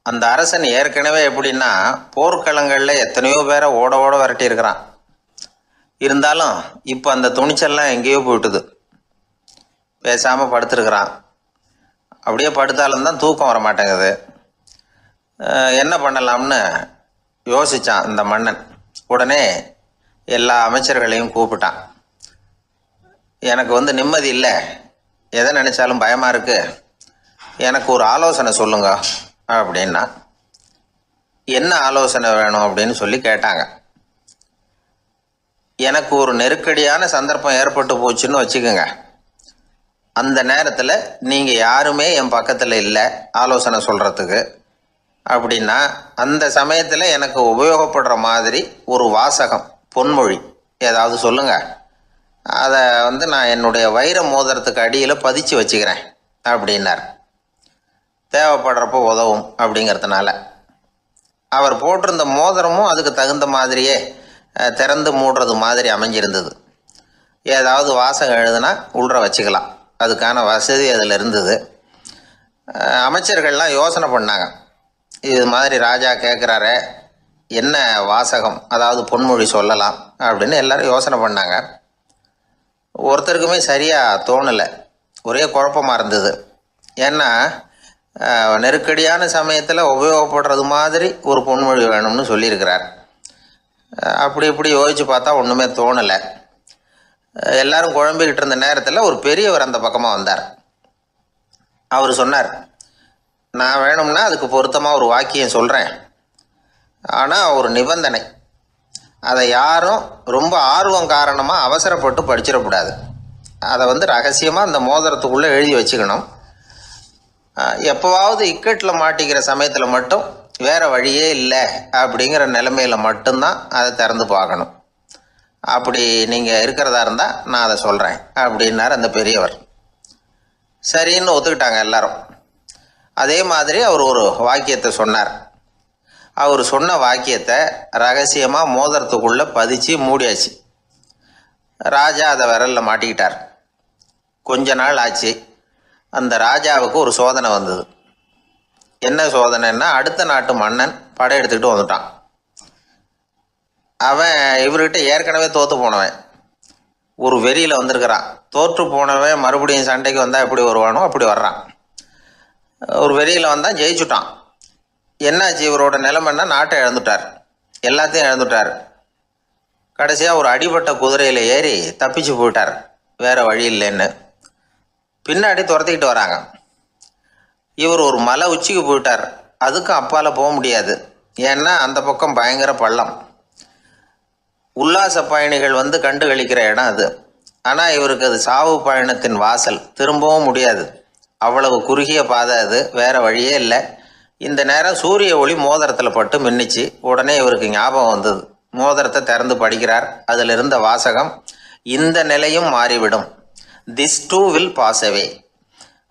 அந்த அரசன் ஏற்கனவே எப்படின்னா போர்க்களங்களில் எத்தனையோ பேரை ஓட ஓட விரட்டி இருக்கிறான். இருந்தாலும் இப்போ அந்த துணிச்சல்லாம் எங்கேயோ போயிட்டுது. பேசாமல் படுத்துருக்கிறான். அப்படியே படுத்தாலும் தான் தூக்கம் வர மாட்டேங்குது. என்ன பண்ணலாம்னு யோசித்தான் இந்த மன்னன். உடனே எல்லா அமைச்சர்களையும் கூப்பிட்டான். எனக்கு நிம்மதி இல்லை, எதை நினச்சாலும் பயமாக இருக்குது, எனக்கு ஒரு ஆலோசனை சொல்லுங்க அப்படின்னா. என்ன ஆலோசனை வேணும் அப்படின்னு சொல்லி கேட்டாங்க. எனக்கு ஒரு நெருக்கடியான சந்தர்ப்பம் ஏற்பட்டு போச்சுன்னு வச்சுக்கோங்க. அந்த நேரத்தில் நீங்கள் யாருமே என் பக்கத்தில் இல்லை ஆலோசனை சொல்கிறதுக்கு அப்படின்னா, அந்த சமயத்தில் எனக்கு உபயோகப்படுற மாதிரி ஒரு வாசகம், பொன்மொழி ஏதாவது சொல்லுங்கள். அதை நான் என்னுடைய வைர மோதிரத்துக்கு அடியில் பதிச்சு வச்சுக்கிறேன் அப்படின்னார். தேவைப்படுறப்போ உதவும் அப்படிங்கிறதுனால. அவர் போட்டிருந்த மோதிரமும் அதுக்கு தகுந்த மாதிரியே திறந்து மூடுறது மாதிரி அமைஞ்சிருந்தது. ஏதாவது வாசகம் எழுதுனா உள்ற வச்சுக்கலாம், அதுக்கான வசதி அதில் இருந்தது. அமைச்சர்கள்லாம் யோசனை பண்ணாங்க. இது மாதிரி ராஜா கேட்குறாரே, என்ன வாசகம், அதாவது பொன்மொழி சொல்லலாம் அப்படின்னு எல்லாரும் யோசனை பண்ணாங்க. ஒருத்தருக்குமே சரியாக தோணலை, ஒரே குழப்பமாக இருந்தது. ஏன்னா நெருக்கடியான சமயத்தில் உபயோகப்படுறது மாதிரி ஒரு பொன்மொழி வேணும்னு சொல்லியிருக்கிறார். அப்படி இப்படி யோசித்து பார்த்தா ஒன்றுமே தோணலை. எல்லாரும் குழம்பிக்கிட்டு இருந்த நேரத்தில் ஒரு பெரியவர் அந்த பக்கமாக வந்தார். அவர் சொன்னார், நான் வேணும்னா அதுக்கு பொருத்தமாக ஒரு வாக்கியம் சொல்கிறேன், ஆனால் ஒரு நிபந்தனை. அதை யாரும் ரொம்ப ஆர்வம் காரணமாக அவசரப்பட்டு படிச்சிடக்கூடாது. அதை ரகசியமாக அந்த மோதிரத்துக்குள்ளே எழுதி வச்சுக்கணும். எப்போவாவது இக்கட்டில் மாட்டிக்கிற சமயத்தில் மட்டும் வேறு வழியே இல்லை அப்படிங்கிற நிலைமையில் மட்டும்தான் அதை திறந்து பார்க்கணும். அப்படி நீங்கள் இருக்கிறதா இருந்தால் நான் அதை சொல்கிறேன் அப்படின்னார் அந்த பெரியவர். சரின்னு ஒத்துக்கிட்டாங்க எல்லாரும். அதே மாதிரி அவர் ஒரு வாக்கியத்தை சொன்னார். அவர் சொன்ன வாக்கியத்தை ரகசியமாக மோதிரத்துக்குள்ளே பதிச்சு மூடியாச்சு. ராஜா அதை விரலில் மாட்டிக்கிட்டார். கொஞ்ச நாள் ஆச்சு. அந்த ராஜாவுக்கு ஒரு சோதனை வந்தது. என்ன சோதனைன்னா, அடுத்த நாட்டு மன்னன் படையெடுத்துக்கிட்டு வந்துட்டான். அவன் இவர்கிட்ட ஏற்கனவே தோற்று போனவன், ஒரு வெறியில் வந்திருக்கிறான். தோற்று போனவன் மறுபடியும் சண்டைக்கு வந்தால் எப்படி வருவானோ அப்படி வர்றான். ஒரு வெறியில் வந்தால் ஜெயிச்சுட்டான். என்னாச்சு இவரோட நிலைமைன்னா, நாட்டை இழந்துட்டார், எல்லாத்தையும் இழந்துட்டார். கடைசியாக ஒரு அடிபட்ட குதிரையில் ஏறி தப்பிச்சு போயிட்டார், வேறு வழி இல்லைன்னு. பின்னாடி துரத்திக்கிட்டு வராங்க. இவர் ஒரு மலை உச்சிக்கு போயிட்டார். அதுக்கும் அப்பால் போக முடியாது, ஏன்னா அந்த பக்கம் பயங்கர பள்ளம். உல்லாச பயணிகள் கண்டு கழிக்கிற இடம் அது. ஆனால் இவருக்கு அது சாவு பயணத்தின் வாசல், திரும்பவும் முடியாது. அவ்வளவு குறுகிய பாதை அது, வேறு வழியே இல்லை. இந்த நேரம் சூரிய ஒளி மோதிரத்தில் பட்டு மின்னிச்சு. உடனே இவருக்கு ஞாபகம் வந்தது. மோதிரத்தை திறந்து படிக்கிறார். அதில் இருந்த வாசகம், இந்த நிலையும் மாறிவிடும், this too will pass away.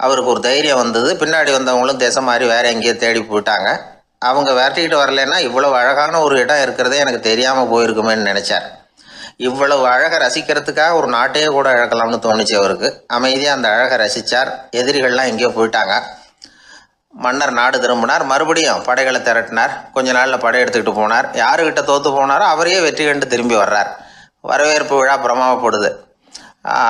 அவருக்கு ஒரு தைரியம் வந்தது. பின்னாடி வந்தவங்களும் திசை மாதிரி வேறு எங்கேயோ தேடி போயிட்டாங்க. அவங்க விரட்டிக்கிட்டு வரலைன்னா இவ்வளவு அழகான ஒரு இடம் இருக்கிறதே எனக்கு தெரியாமல் போயிருக்குமேன்னு நினச்சார். இவ்வளவு அழகை ரசிக்கிறதுக்காக ஒரு நாட்டையே கூட இழக்கலாம்னு தோணுச்சு அவருக்கு. அமைதியாக அந்த அழகை ரசித்தார். எதிரிகள்லாம் எங்கேயோ போயிட்டாங்க. மன்னர் நாடு திரும்பினார். மறுபடியும் படைகளை திரட்டினார். கொஞ்ச நாளில் படை எடுத்துக்கிட்டு போனார். யாருக்கிட்ட தோற்று போனாரோ அவரையே வெற்றி கண்டு திரும்பி வர்றார். வரவேற்பு விழா பிரமாவப்படுது.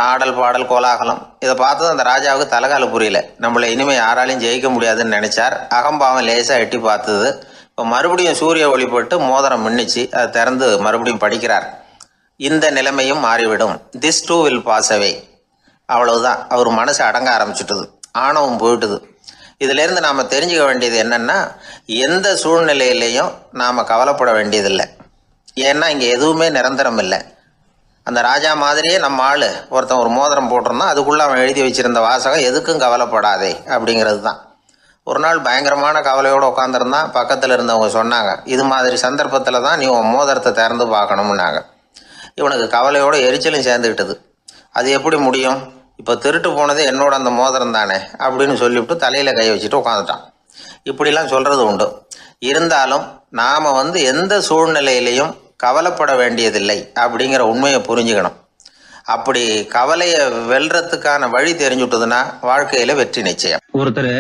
ஆடல் பாடல் கோலாகலம். இதை பார்த்தது அந்த ராஜாவுக்கு தலைகால புரியல. நம்மளை இனிமேல் யாராலையும் ஜெயிக்க முடியாதுன்னு நினைச்சார். அகம்பாவம் லேசாக எட்டி பார்த்தது. இப்போ மறுபடியும் சூரிய ஒளிப்பட்டு மோதிரம் மின்னிச்சு. அதை திறந்து மறுபடியும் படிக்கிறார். இந்த நிலைமையும் மாறிவிடும், this too will pass away. அவ்வளவுதான். அவர் மனசு அடங்க ஆரம்பிச்சுட்டுது, ஆணவம் போயிட்டுது. இதிலேருந்து நாம் தெரிஞ்சுக்க வேண்டியது என்னென்னா, எந்த சூழ்நிலையிலையும் நாம் கவலைப்பட வேண்டியதில்லை. ஏன்னா இங்கே எதுவுமே நிரந்தரம் இல்லை. அந்த ராஜா மாதிரியே நம்ம ஆள் ஒருத்தன் ஒரு மோதிரம் போட்டிருந்தான், அதுக்குள்ளே அவன் எழுதி வச்சிருந்த வாசகம் எதுக்கும் கவலைப்படாதே அப்படிங்கிறது தான். ஒரு நாள் பயங்கரமான கவலையோடு உட்காந்துருந்தான். பக்கத்தில் இருந்தவங்க சொன்னாங்க, இது மாதிரி சந்தர்ப்பத்தில் தான் நீ உன் மோதிரத்தை திறந்து பார்க்கணும்னாங்க. இவனுக்கு கவலையோடு எரிச்சலும் சேர்ந்துக்கிட்டது. அது எப்படி முடியும், இப்போ திருட்டு போனது என்னோட அந்த மோதிரம் தானே அப்படின்னு சொல்லிவிட்டு தலையில் கை வச்சுட்டு உட்காந்துட்டான். இப்படிலாம் சொல்கிறது உண்டு. இருந்தாலும் நாம் எந்த சூழ்நிலையிலையும் கவலைப்பட வேண்டியதில்லை அப்படிங்கிற உண்மையை புரிஞ்சுக்கணும். அப்படி கவலையை வெல்றதுக்கான வழி தெரிஞ்சுட்டதுன்னா வாழ்க்கையில வெற்றி நிச்சயம். ஒருத்தர்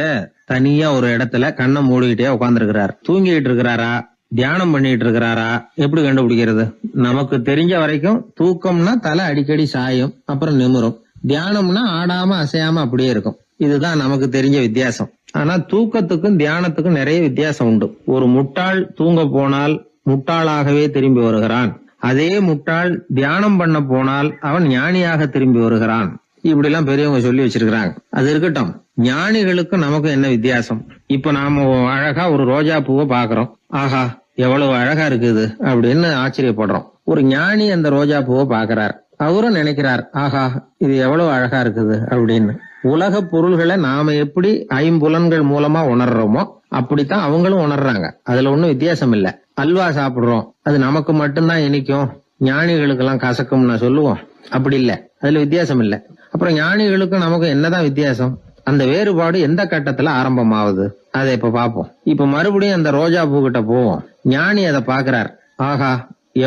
தனியா ஒரு இடத்துல கண்ணை மூடிக்கிட்டே உட்கார்ந்துருக்கிறார். தூங்கிட்டு இருக்கிறாரா, தியானம் பண்ணிட்டு இருக்கிறாரா, எப்படி கண்டுபிடிக்கிறது? நமக்கு தெரிஞ்ச வரைக்கும் தூக்கம்னா தலை அடிக்கடி சாயும், அப்புறம் நிமிரும். தியானம்னா ஆடாம அசையாம அப்படியே இருக்கும். இதுதான் நமக்கு தெரிஞ்ச வித்தியாசம். ஆனா தூக்கத்துக்கும் தியானத்துக்கும் நிறைய வித்தியாசம் உண்டு. ஒரு முட்டாள் தூங்க போனால் முட்டாளாகவே திரும்பி வருகிறான். அதே முட்டாள் தியானம் பண்ண போனால் அவன் ஞானியாக திரும்பி வருகிறான். இப்படி எல்லாம் பெரியவங்க சொல்லி வச்சிருக்கிறாங்க. அது இருக்கட்டும், ஞானிகளுக்கு நமக்கு என்ன வித்தியாசம்? இப்ப நாம அழகா ஒரு ரோஜா பூவை பாக்குறோம். ஆஹா, எவ்வளவு அழகா இருக்குது அப்படின்னு ஆச்சரியப்படுறோம். ஒரு ஞானி அந்த ரோஜா பூவை பாக்குறார். அவரும் நினைக்கிறார், ஆஹா, இது எவ்வளவு அழகா இருக்குது அப்படின்னு. உலக பொருள்களை நாம எப்படி ஐம்புலன்கள் மூலமா உணர்றோமோ அப்படித்தான் அவங்களும் உணர்றாங்க. அதுல ஒண்ணும் வித்தியாசம் இல்ல. அல்வா சாப்பிடுறோம், அது நமக்கு மட்டும்தான் இனிக்கும், ஞானிகளுக்கு எல்லாம் கசக்கும்னு சொல்லுவோம். அப்படி இல்ல, அதுல வித்தியாசம் இல்ல. அப்புறம் ஞானிகளுக்கும் நமக்கும் என்னதான் வித்தியாசம்? அந்த வேறுபாடு எந்த கட்டத்துல ஆரம்பமாகுது அதை இப்ப பாப்போம். இப்ப மறுபடியும் அந்த ரோஜா பூ கிட்ட போவோம். ஞானி அதை பாக்குறார். ஆஹா,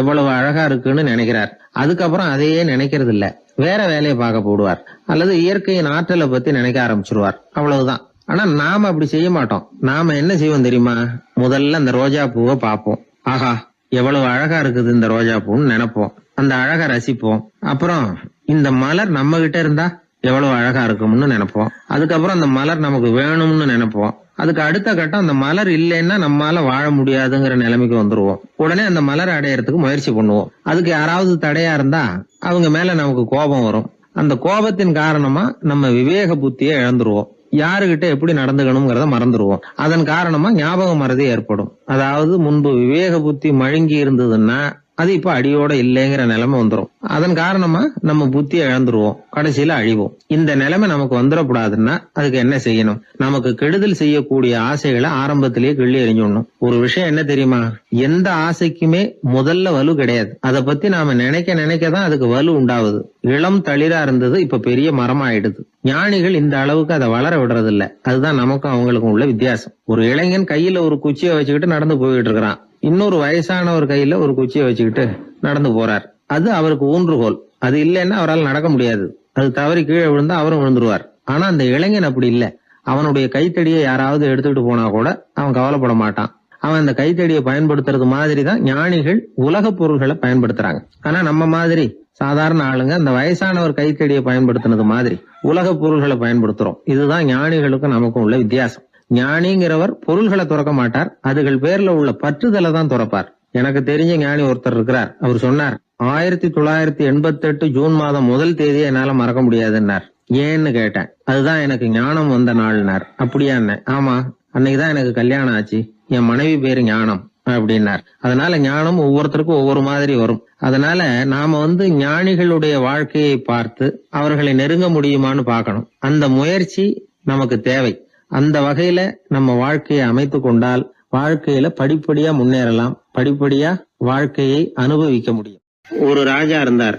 எவ்வளவு அழகா இருக்குன்னு நினைக்கிறார். அதுக்கப்புறம் அதையே நினைக்கிறது இல்ல, வேற வேலையை பார்க்க போடுவார். அல்லது இயற்கையின் ஆற்றலை பத்தி நினைக்க ஆரம்பிச்சிருவார். அவ்வளவுதான். ஆனா நாம அப்படி செய்ய மாட்டோம். நாம என்ன செய்வோம் தெரியுமா? முதல்ல அந்த ரோஜா பூவை பார்ப்போம். ஆஹா, எவ்வளவு அழகா இருக்குது இந்த ரோஜா பூன்னு நினைப்போம். அந்த அழகை ரசிப்போம். அப்புறம் இந்த மலர் நம்ம கிட்ட இருந்தா எவ்வளவு அழகா இருக்கும்னு நினைப்போம். அதுக்கப்புறம் அந்த மலர் நமக்கு வேணும்னு நினைப்போம். அதுக்கு அடுத்த கட்டம், அந்த மலர் இல்லைன்னா நம்மால வாழ முடியாதுங்கிற நிலைமைக்கு வந்துருவோம். உடனே அந்த மலர் அடையறதுக்கு முயற்சி பண்ணுவோம். அதுக்கு யாராவது தடையா இருந்தா அவங்க மேல நமக்கு கோபம் வரும். அந்த கோபத்தின் காரணமா நம்ம விவேக புத்தியை இழந்துருவோம். யாருகிட்ட எப்படி நடந்துக்கணுங்கிறத மறந்துடுவோம். அதன் காரணமா ஞாபக மறதி ஏற்படும். அதாவது முன்பு விவேக புத்தி மழுங்கி இருந்ததுன்னா அது இப்ப அடியோட இல்லைங்கிற நிலைமை வந்துடும். அதன் காரணமா நம்ம புத்தியை இழந்துருவோம், கடைசியில அழிவோம். இந்த நிலைமை நமக்கு வந்துடக்கூடாதுன்னா அதுக்கு என்ன செய்யணும்? நமக்கு கெடுதல் செய்யக்கூடிய ஆசைகளை ஆரம்பத்திலேயே கிள்ளி எறிஞ்சிடணும். ஒரு விஷயம் என்ன தெரியுமா? எந்த ஆசைக்குமே முதல்ல வலு கிடையாது. அதை பத்தி நாம நினைக்க நினைக்கதான் அதுக்கு வலு உண்டாகுது. இளம் தளிரா இருந்தது இப்ப பெரிய மரமாயிடுது. ஞானிகள் இந்த அளவுக்கு அதை வளர விடுறது இல்ல. அதுதான் நமக்கும் அவங்களுக்கும் உள்ள வித்தியாசம். ஒரு இளைஞன் கையில ஒரு குச்சியை வச்சுக்கிட்டு நடந்து போயிட்டு இருக்கிறான். இன்னொரு வயசானவர் கையில ஒரு குச்சியை வச்சுக்கிட்டு நடந்து போறார். அது அவருக்கு ஊன்றுகோல். அது இல்லைன்னா அவரால் நடக்க முடியாது. அது தவறி கீழே விழுந்தா அவரும் விழுந்துருவார். ஆனா அந்த இளைஞன் அப்படி இல்ல. அவனுடைய கைத்தடியை யாராவது எடுத்துக்கிட்டு போனா கூட அவன் கவலைப்பட மாட்டான். அவன் அந்த கைத்தடியை பயன்படுத்துறது மாதிரிதான் ஞானிகள் உலக பொருள்களை பயன்படுத்துறாங்க. ஆனா நம்ம மாதிரி சாதாரண ஆளுங்க அந்த வயசானவர் கைத்தடியை பயன்படுத்தினது மாதிரி உலக பொருள்களை பயன்படுத்துறோம். இதுதான் ஞானிகளுக்கும் நமக்கும் உள்ள வித்தியாசம். ஞானிங்கிறவர் பொருள்களை துறக்க மாட்டார், அதுகள் பேர்ல உள்ள பற்றுதலை தான் துறப்பார். எனக்கு தெரிஞ்ச ஞானி ஒருத்தர் இருக்கிறார். அவர் சொன்னார், 1988 ஜூன் மாதம் 1 தேதியை என்னால மறக்க முடியாதுன்னார். ஏன்னு கேட்டேன். அதுதான் எனக்கு ஞானம் வந்த நாள்னார். அப்படியான்னு. ஆமா, அன்னைக்குதான் எனக்கு கல்யாணம் ஆச்சு, என் மனைவி பேரு ஞானம் அப்படின்னார். அதனால ஞானம் ஒவ்வொருத்தருக்கும் ஒவ்வொரு மாதிரி வரும். அதனால நாம ஞானிகளுடைய வாழ்க்கையை பார்த்து அவர்களை நெருங்க முடியுமான்னு பார்க்கணும். அந்த முயற்சி நமக்கு தேவை. அந்த வகையில நம்ம வாழ்க்கையை அமைத்து கொண்டால் வாழ்க்கையில படிப்படியா முன்னேறலாம், படிப்படியா வாழ்க்கையை அனுபவிக்க முடியும். ஒரு ராஜா இருந்தார்.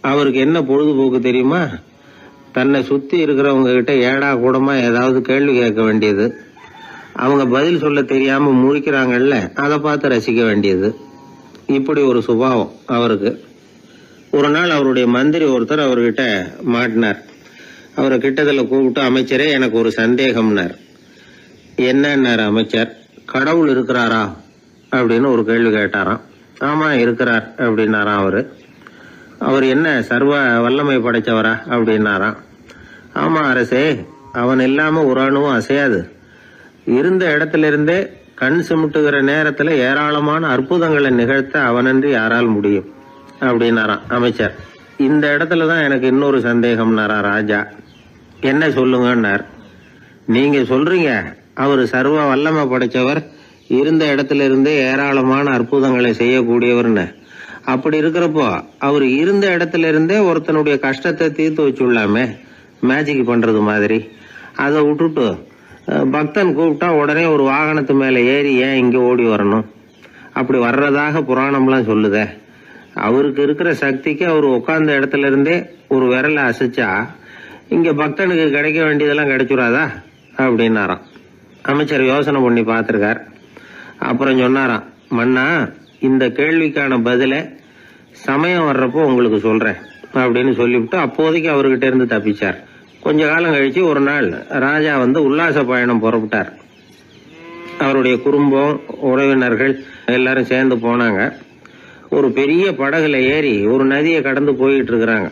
அவருக்கு என்ன பொழுதுபோக்கு தெரியுமா? தன்னை சுத்தி இருக்கிறவங்க கிட்ட ஏடா கூடமா ஏதாவது கேள்வி கேட்க வேண்டியது, அவங்க பதில் சொல்ல தெரியாம முழிக்கிறாங்கல்ல, அதை பார்த்து ரசிக்க வேண்டியது. இப்படி ஒரு சுபாவம் அவருக்கு. ஒரு நாள் அவருடைய மந்திரி ஒருத்தர் அவர்கிட்ட மாட்டினார். அவரை கிட்டத்துல கூப்பிட்டு, அமைச்சரே, எனக்கு ஒரு சந்தேகம்னார். என்னன்னார் அமைச்சர். கடவுள் இருக்கிறாரா அப்படின்னு ஒரு கேள்வி கேட்டாராம். ஆமா, இருக்கிறார் அப்படின்னாராம் அவரு. அவர் என்ன சர்வ வல்லமை படைச்சவரா அப்படின்னாராம். ஆமா அரசே, அவன் இல்லாம ஒரு அணுவும் அசையாது. இருந்த இடத்துல இருந்தே கண் சிமிட்டுகிற நேரத்துல ஏராளமான அற்புதங்களை நிகழ்த்த அவனன்றி யாரால் முடியும் அப்படின்னாராம் அமைச்சர். இந்த இடத்துலதான் எனக்கு இன்னொரு சந்தேகம்னாரா ராஜா. என்ன சொல்லுங்கன்னார். நீங்க சொல்றீங்க அவர் சர்வ வல்லமை படைச்சவர், இருந்த இடத்துல இருந்தே ஏராளமான அற்புதங்களை செய்யக்கூடியவர்னு. அப்படி இருக்கிறப்போ அவர் இருந்த இடத்துல இருந்தே ஒருத்தனுடைய கஷ்டத்தை தீர்த்து வச்சுள்ளாமே, மேஜிக் பண்றது மாதிரி. அதை விட்டுட்டு பக்தன் கூப்பிட்டா உடனே ஒரு வாகனத்து மேல ஏறி ஏன் இங்க ஓடி வரணும்? அப்படி வர்றதாக புராணம்லாம் சொல்லுதே. அவருக்கு இருக்கிற சக்திக்கு அவர் உட்கார்ந்த இடத்துல இருந்தே ஒரு விரலை அசைச்சா இங்க பக்தனுக்கு கிடைக்க வேண்டியதெல்லாம் கிடைச்சுடாதா அப்படின்னாராம். அமைச்சர் யோசனை பண்ணி பார்த்திருக்கார். அப்புறம் சொன்னாராம், மன்னா, இந்த கேள்விக்கான பதிலை சமயம் வர்றப்போ உங்களுக்கு சொல்றேன் அப்படின்னு சொல்லிவிட்டு அப்போதைக்கு அவர்கிட்ட இருந்து தப்பிச்சார். கொஞ்ச காலம் கழிச்சு ஒரு நாள் ராஜா உல்லாச பயணம் புறப்பட்டார். அவருடைய குடும்பம், உறவினர்கள் எல்லாரும் சேர்ந்து போனாங்க. ஒரு பெரிய படகுல ஏறி ஒரு நதியை கடந்து போயிட்டு இருக்கிறாங்க.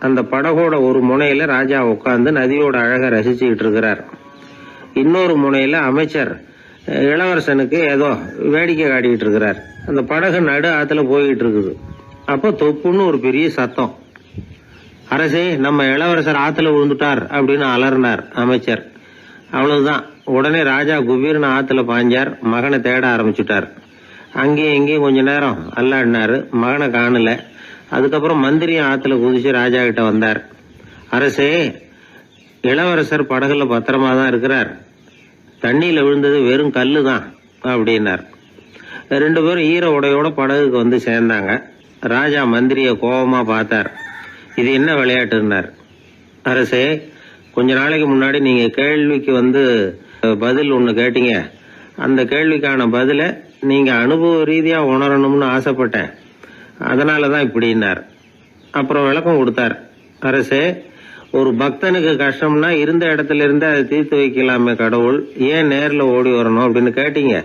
அந்த படகோட ஒரு முனையில ராஜா உட்கார்ந்து நதியோட அழகை ரசிச்சுக்கிட்டு இருக்கிறார். இன்னொரு முனையில அமைச்சர் இளவரசனுக்கு ஏதோ வேடிக்கை காட்டிக்கிட்டு இருக்கிறார். அந்த படகு நடு ஆத்துல போயிட்டு இருக்குது. அப்போ தொப்புன்னு ஒரு பெரிய சத்தம். அரசே, நம்ம இளவரசர் ஆத்துல விழுந்துட்டார் அப்படின்னு அலறினார் அமைச்சர். அவ்வளவுதான். உடனே ராஜா குபீர்னு ஆத்துல பாஞ்சார். மகனை தேட ஆரம்பிச்சுட்டார். அங்கேயும் இங்கேயும் கொஞ்ச நேரம் அல்லாடினாரு. மகனை காணல. அதுக்கப்புறம் மந்திரியும் ஆத்துல குதிச்சு ராஜா கிட்ட வந்தார். அரசே, இளவரசர் படகுல பத்திரமா தான் இருக்கிறார். தண்ணியில விழுந்தது வெறும் கல்லு தான் அப்படின்னார். 2 பேரும் ஈர உடையோட படகுக்கு சேர்ந்தாங்க. ராஜா மந்திரிய கோபமா பார்த்தார். இது என்ன விளையாட்டுன்னார். அரசே, கொஞ்ச நாளைக்கு முன்னாடி நீங்க கேள்விக்கு பதில் ஒண்ணு கேட்டீங்க. அந்த கேள்விக்கான பதில நீங்க அனுபவ ரீதியா உணரணும்னு ஆசைப்பட்டேன். அதனாலதான் இப்படின்னார். அப்புறம் விளக்கம் கொடுத்தார். அரசே, ஒரு பக்தனுக்கு கஷ்டம்னா இருந்த இடத்துல இருந்து அதை தீர்த்து வைக்கலாமே கடவுள், ஏன் நேர்ல ஓடி வரணும் அப்படின்னு கேட்டீங்க.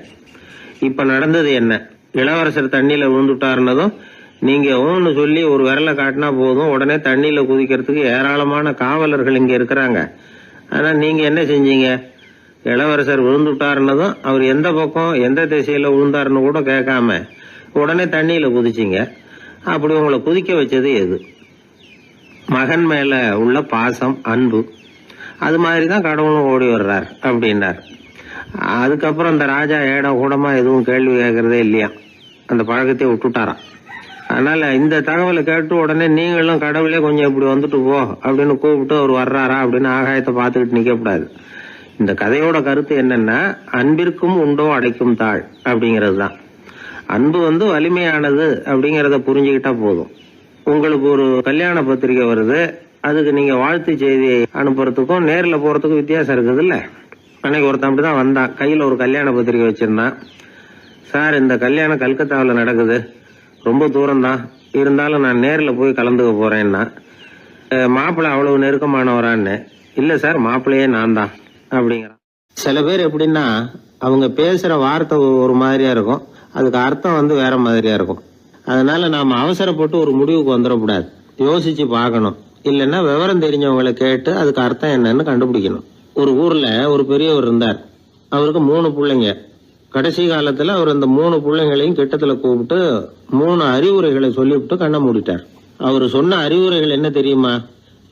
இப்ப நடந்தது என்ன? இளவரசர் தண்ணியில விழுந்துட்டாருன்னதும் நீங்க ஊன்னு சொல்லி ஒரு விரலை காட்டினா போதும், உடனே தண்ணியில குதிக்கிறதுக்கு ஏராளமான காவலர்கள் இங்க இருக்கிறாங்க. ஆனா நீங்க என்ன செஞ்சீங்க? இளவரசர் விழுந்துட்டாருன்னதும் அவர் எந்த பக்கம் எந்த திசையில விழுந்தாருன்னு கூட கேட்காம உடனே தண்ணியில குதிச்சிங்க. அப்படி உங்களை குதிக்க வச்சது எது? மகன் மேல உள்ள பாசம், அன்பு. அது மாதிரிதான் கடவுளும் ஓடி வர்றார் அப்படின்னார். அதுக்கப்புறம் அந்த ராஜா ஏடம் கூடமா எதுவும் கேள்வி கேட்கறதே இல்லையா, அந்த பழக்கத்தை விட்டுட்டாராம். அதனால இந்த தகவலை கேட்டு உடனே நீங்களும் கடவுளே கொஞ்சம் இப்படி வந்துட்டு போ அப்படின்னு கூப்பிட்டு அவர் வர்றாரா அப்படின்னு ஆகாயத்தை பார்த்துக்கிட்டு நிக்க கூடாது. இந்த கதையோட கருத்து என்னன்னா, அன்பிற்கும் உண்டோ அடைக்கும் தாழ் அப்படிங்கிறது தான். அன்பு வலிமையானது அப்படிங்கறத புரிஞ்சுக்கிட்டா போதும். உங்களுக்கு ஒரு கல்யாண பத்திரிக்கை வருது, அதுக்கு நீங்க வாழ்த்து செய்தி அனுப்புறதுக்கும் நேர்ல போறதுக்கும் வித்தியாசம் இருக்குது இல்ல. அன்னைக்கு ஒருத்தன் அப்படிதான் வந்தான். கையில ஒரு கல்யாண பத்திரிக்கை வச்சிருந்தான். சார், இந்த கல்யாணம் கல்கத்தாவில் நடக்குது, ரொம்ப தூரம் தான், இருந்தாலும் நான் நேர்ல போய் கலந்துக்க போறேன்னா. மாப்பிள்ளை அவ்வளவு நெருக்கமானவரான்னு. இல்ல சார், மாப்பிள்ளையே நான் தான் அப்படிங்கிறான். சில பேர் எப்படின்னா, அவங்க பேசுற வார்த்தை ஒரு மாதிரியா இருக்கும், அதுக்கு அர்த்தம் வேற மாதிரியா இருக்கும். அதனால நாம அவசரப்பட்டு ஒரு முடிவுக்கு வந்துடக்கூடாது. யோசிச்சு பார்க்கணும். இல்லைன்னா விவரம் தெரிஞ்சவங்களை கேட்டு அதுக்கு அர்த்தம் என்னன்னு கண்டுபிடிக்கணும். ஒரு ஊர்ல ஒரு பெரியவர் இருந்தார். அவருக்கு 3 பிள்ளைங்க. கடைசி காலத்துல அவர் அந்த 3 பிள்ளைங்களையும் கிட்டத்துல கூப்பிட்டு 3 அறிவுரைகளை சொல்லிவிட்டு கண்ணை மூடிட்டார். அவர் சொன்ன அறிவுரைகள் என்ன தெரியுமா?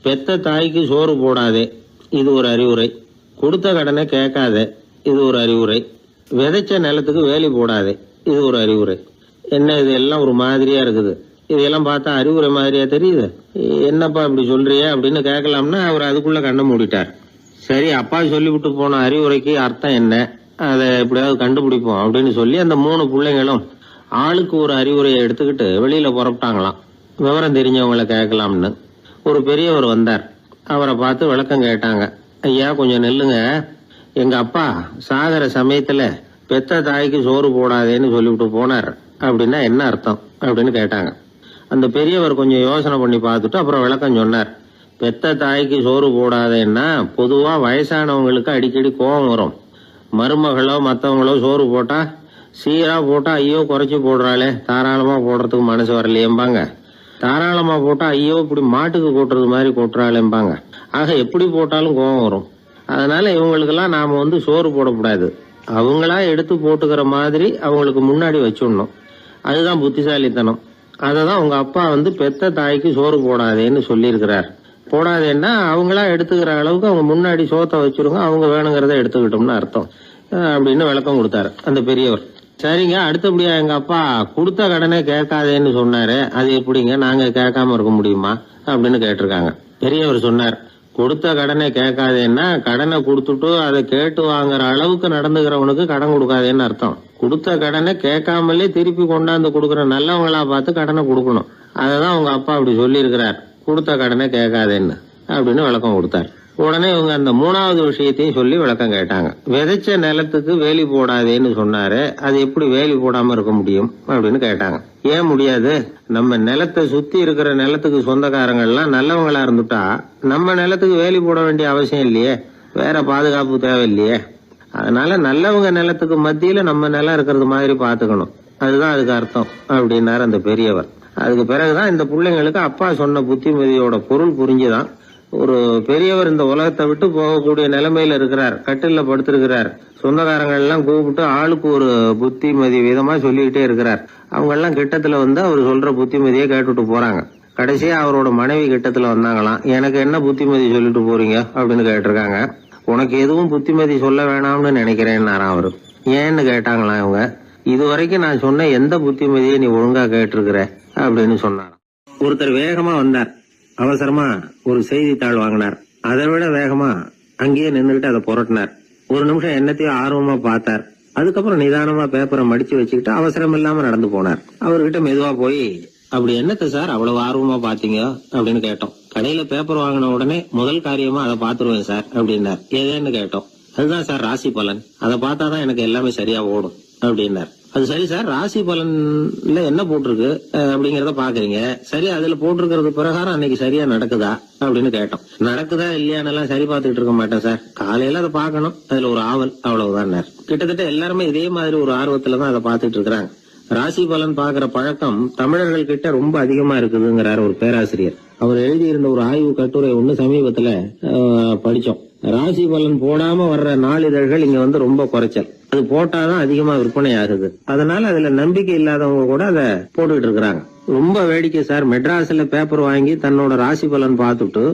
பெத்த தாய்க்கு சோறு போடாதே, இது ஒரு அறிவுரை. கொடுத்த கடனை கேட்காதே, இது ஒரு அறிவுரை. விதைச்ச நிலத்துக்கு வேலி போடாதே, இது ஒரு அறிவுரை. என்ன இது எல்லாம் ஒரு மாதிரியா இருக்குது, இதெல்லாம் பார்த்தா அறிவுரை மாதிரியா தெரியுது, என்னப்பா இப்படி சொல்றிய அப்படின்னு கேட்கலாம்னா அவர் அதுக்குள்ள கண்ணை மூடிட்டார். சரி, அப்பா சொல்லிவிட்டு போன அறிவுரைக்கு அர்த்தம் என்ன, அதை எப்படியாவது கண்டுபிடிப்போம் அப்படின்னு சொல்லி அந்த 3 பிள்ளைங்களும் ஆளுக்கு ஒரு அறிவுரையை எடுத்துக்கிட்டு வெளியில புறப்பட்டாங்களாம், விவரம் தெரிஞ்சவங்களை கேட்கலாம்னு. ஒரு பெரியவர் வந்தார். அவரை பார்த்து விளக்கம் கேட்டாங்க. ஐயா, கொஞ்சம் நெல்லுங்க, எங்க அப்பா சாகர சமயத்துல பெத்த தாய்க்கு சோறு போடாதேன்னு சொல்லிவிட்டு போனார், அப்படின்னா என்ன அர்த்தம் அப்படின்னு கேட்டாங்க. அந்த பெரியவர் கொஞ்சம் யோசனை பண்ணி பார்த்துட்டு அப்புறம் விளக்கம் சொன்னார். பெத்த தாய்க்கு சோறு போடாதேன்னா பொதுவா வயசானவங்களுக்கு அடிக்கடி கோபம் வரும். மருமகளோ மற்றவங்களோ சோறு போட்டா சீரா போட்டா ஐயோ குறைச்சி போடுறாளே, தாராளமா போடுறதுக்கு மனசு வரலையேம்பாங்க. தாராளமா போட்டா ஐயோ இப்படி மாட்டுக்கு கொட்டுறது மாதிரி கொட்டுறாளேம்பாங்க. ஆக எப்படி போட்டாலும் கோபம் வரும். அதனால இவங்களுக்கெல்லாம் நாம சோறு போடக்கூடாது, அவங்களா எடுத்து போட்டுக்கிற மாதிரி அவங்களுக்கு முன்னாடி வச்சுடணும். அதுதான் புத்திசாலித்தனம். அததான் உங்க அப்பா பெத்த தாய்க்கு சோறு போடாதேன்னு சொல்லியிருக்கிறார். போடாதேன்னா அவங்களா எடுத்துக்கிற அளவுக்கு அவங்க முன்னாடி சோத்தை வச்சிருங்க, அவங்க வேணுங்கிறத எடுத்துக்கிட்டோம்னு அர்த்தம் அப்படின்னு விளக்கம் கொடுத்தாரு அந்த பெரியவர். சரிங்க, அடுத்தபடியா எங்க அப்பா கொடுத்த கடனே கேட்காதேன்னு சொன்னாரு, அது எப்படிங்க நாங்க கேட்காம இருக்க முடியுமா அப்படின்னு கேட்டிருக்காங்க. பெரியவர் சொன்னார், கொடுத்த கடனை கேட்காதேன்னா கடனை கொடுத்துட்டு அதை கேட்டு வாங்குற அளவுக்கு நடந்துக்கிறவனுக்கு கடன் கொடுக்காதேன்னு அர்த்தம். கொடுத்த கடனை கேட்காமலே திருப்பி கொண்டாந்து கொடுக்கற நல்லவங்களா பார்த்து கடனை கொடுக்கணும். அததான் உங்க அப்பா அப்படி சொல்லி இருக்கிறார், கொடுத்த கடனை கேட்காதேன்னு அப்படின்னு விளக்கம் கொடுத்தார். உடனே இவங்க அந்த மூணாவது விஷயத்தையும் சொல்லி விளக்கம் கேட்டாங்க. விதைச்ச நிலத்துக்கு வேலி போடாதேன்னு சொன்னாரு, அது எப்படி வேலி போடாம இருக்க முடியும் அப்படின்னு கேட்டாங்க. ஏன் முடியாது? நம்ம நிலத்தை சுத்தி இருக்கிற நிலத்துக்கு சொந்தக்காரங்க எல்லாம் நல்லவங்களா இருந்துட்டா நம்ம நிலத்துக்கு வேலி போட வேண்டிய அவசியம் இல்லையே, வேற பாதுகாப்பு தேவையில்லையே. அதனால நல்லவங்க நிலத்துக்கு மத்தியில நம்ம நிலம் இருக்கிறது மாதிரி பாத்துக்கணும், அதுதான் அதுக்கு அர்த்தம் அப்படின்னாரு அந்த பெரியவர். அதுக்கு பிறகுதான் இந்த பிள்ளைங்களுக்கு அப்பா சொன்ன புத்திமதியோட பொருள் புரிஞ்சுதான். ஒரு பெரியவர் இந்த உலகத்தை விட்டு போகக்கூடிய நிலைமையில இருக்கிறார், கட்டில படுத்திருக்கிறார். சொந்தக்காரங்க எல்லாம் கூப்பிட்டு ஆளுக்கு ஒரு புத்திமதி விதமா சொல்லிக்கிட்டே இருக்கிறார். அவங்க எல்லாம் கிட்டத்துல வந்து அவர் சொல்ற புத்திமதியை கேட்டுட்டு போறாங்க. கடைசியா அவரோட மனைவி கிட்டத்துல வந்தாங்களாம். எனக்கு என்ன புத்திமதி சொல்லிட்டு போறீங்க அப்படின்னு கேட்டிருக்காங்க. உனக்கு எதுவும் புத்திமதி சொல்ல வேணாம்னு நினைக்கிறேன்னாராம் அவரு. ஏன்னு கேட்டாங்களாம் இவங்க. இதுவரைக்கும் நான் சொன்ன எந்த புத்திமதியை நீ ஒழுங்கா கேட்டிருக்கிற அப்படின்னு சொன்னாராம். ஒருத்தர் வேகமா வந்தார், அவசரமா ஒரு செய்தித்தாள் வாங்கினார். அதை விட வேகமா அங்கேயே நின்றுகிட்டு அதை புரட்டினார். ஒரு நிமிஷம் என்னத்தையும் ஆர்வமா பார்த்தார். அதுக்கப்புறம் நிதானமா பேப்பரை மடிச்சு வச்சுக்கிட்டு அவசரம் இல்லாம நடந்து போனார். அவர்கிட்ட மெதுவா போய், அப்படி என்னத்த சார் அவ்வளவு ஆர்வமா பாத்தீங்க அப்படின்னு கேட்டோம். கடையில பேப்பர் வாங்கின உடனே முதல் காரியமா அதை பாத்துருவேன் சார் அப்படின்னார். ஏதேன்னு கேட்டோம். அதுதான் சார் ராசி பலன், அதை பார்த்தாதான் எனக்கு எல்லாமே சரியா ஓடும் அப்படின்னார். அது சரி சார், ராசி பலன்ல என்ன போட்டிருக்கு அப்படிங்கறத பாக்குறீங்க, சரி அதுல போட்டிருக்கிறது பிரகாரம் அன்னைக்கு சரியா நடக்குதா அப்படின்னு கேட்டோம். நடக்குதா இல்லையான்னு சரி பார்த்துட்டு இருக்க மாட்டேன் சார், காலையில அதை பார்க்கணும், அதுல ஒரு ஆவல், அவ்வளவுதான். கிட்டத்தட்ட எல்லாருமே இதே மாதிரி ஒரு ஆர்வத்துலதான் அதை பார்த்துட்டு இருக்கிறாங்க. ராசி பலன் பாக்குற பழக்கம் தமிழர்கள் கிட்ட ரொம்ப அதிகமா இருக்குதுங்கிறார் ஒரு பேராசிரியர். அவர் எழுதியிருந்த ஒரு ஆய்வு கட்டுரை ஒண்ணு சமீபத்துல படிச்சோம். ராசி பலன் போடாம வர்ற நாளிதழ்கள் இங்க வந்து ரொம்ப குறைச்சல், அது போட்டாதான் அதிகமா விற்பனை ஆகுது. அதனால அதுல நம்பிக்கை இல்லாதவங்க கூட அதை போட்டுட்டு இருக்கிறாங்க. ரொம்ப வேடிக்கை சார், மெட்ராஸ்ல பேப்பர் வாங்கி தன்னோட ராசி பலன் பார்த்துட்டு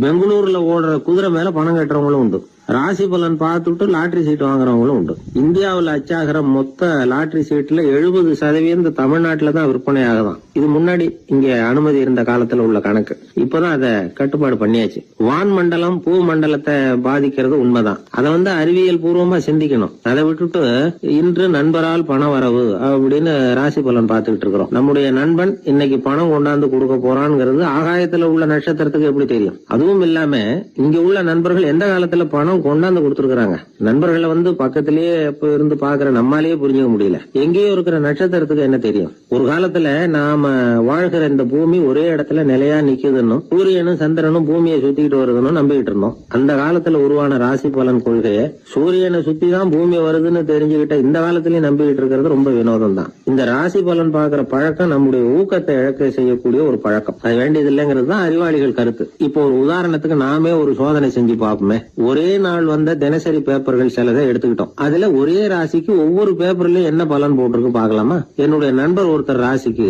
பெங்களூர்ல ஓடுற குதிரை மேல பணம் கட்டுறவங்களும் உண்டு. ராசி பலன் பார்த்துட்டு லாட்டரி சீட் வாங்குறவங்களும் உண்டு. இந்தியாவில் அச்சாகிற மொத்த லாட்டரி சீட்ல 70% தமிழ்நாட்டுல தான் விற்பனை ஆகுதான். இது முன்னாடி இங்க அனுமதி இருந்த காலத்துல உள்ள கணக்கு. இப்பதான் அதை கட்டுப்பாடு பண்ணியாச்சு. வான் மண்டலம் பூ மண்டலத்தை பாதிக்கிறது உண்மைதான், அதை வந்து அறிவியல் பூர்வமா சிந்திக்கணும். அதை விட்டுட்டு இன்று நண்பரால் பண வரவு அப்படின்னு ராசி பலன் பார்த்துக்கிட்டு இருக்கிறோம். நம்முடைய நண்பன் இன்னைக்கு பணம் கொண்டாந்து கொடுக்க போறான்ங்கிறது ஆகாயத்துல உள்ள நட்சத்திரத்துக்கு எப்படி தெரியும்? அதுவும் இல்லாம இங்க உள்ள நண்பர்கள் எந்த காலத்துல பணம் கொண்டாந்து கொடுத்துருக்காங்க. நண்பர்களை வந்து பக்கத்திலேயே இருந்து பாக்குற நம்மாலேயே புரிஞ்சுக்க முடியல, எங்கேயோ இருக்கிற நட்சத்திரத்துக்கு என்ன தெரியும்? ஒரு காலத்துல நாம வாழ்கிற இந்த பூமி ஒரே இடத்துல நிலையா நிக்குதுன்னு, சூரியனும் சந்திரனும் பூமியை சுத்திக்கிட்டு வருதுன்னு நம்பிக்கிட்டு இருந்தோம். அந்த காலத்துல உருவான ராசி பலன் கொள்கையை சூரியனை சுத்தி தான் பூமி வருதுன்னு தெரிஞ்சுக்கிட்ட இந்த காலத்திலயும் நம்பிக்கிட்டு இருக்கிறது ரொம்ப வினோதம் தான். இந்த ராசி பலன் பாக்குற பழக்கம் நம்முடைய ஊக்கத்தை இழக்க செய்யக்கூடிய ஒரு பழக்கம், அது வேண்டியது இல்லைங்கிறது தான் அறிவாளிகள் கருத்து. இப்போ ஒரு உதாரணத்துக்கு நாமே ஒரு சோதனை செஞ்சு பார்ப்போமே. ஒரே நாள் வந்த தினசரி பேப்பர்கள் சிலதை எடுத்துக்கிட்டோம். அதுல ஒரே ராசிக்கு ஒவ்வொரு பேப்பர்லயும் என்ன பலன் போட்டிருக்கு பாக்கலாமா? என்னுடைய நண்பர் ஒருத்தர் ராசிக்கு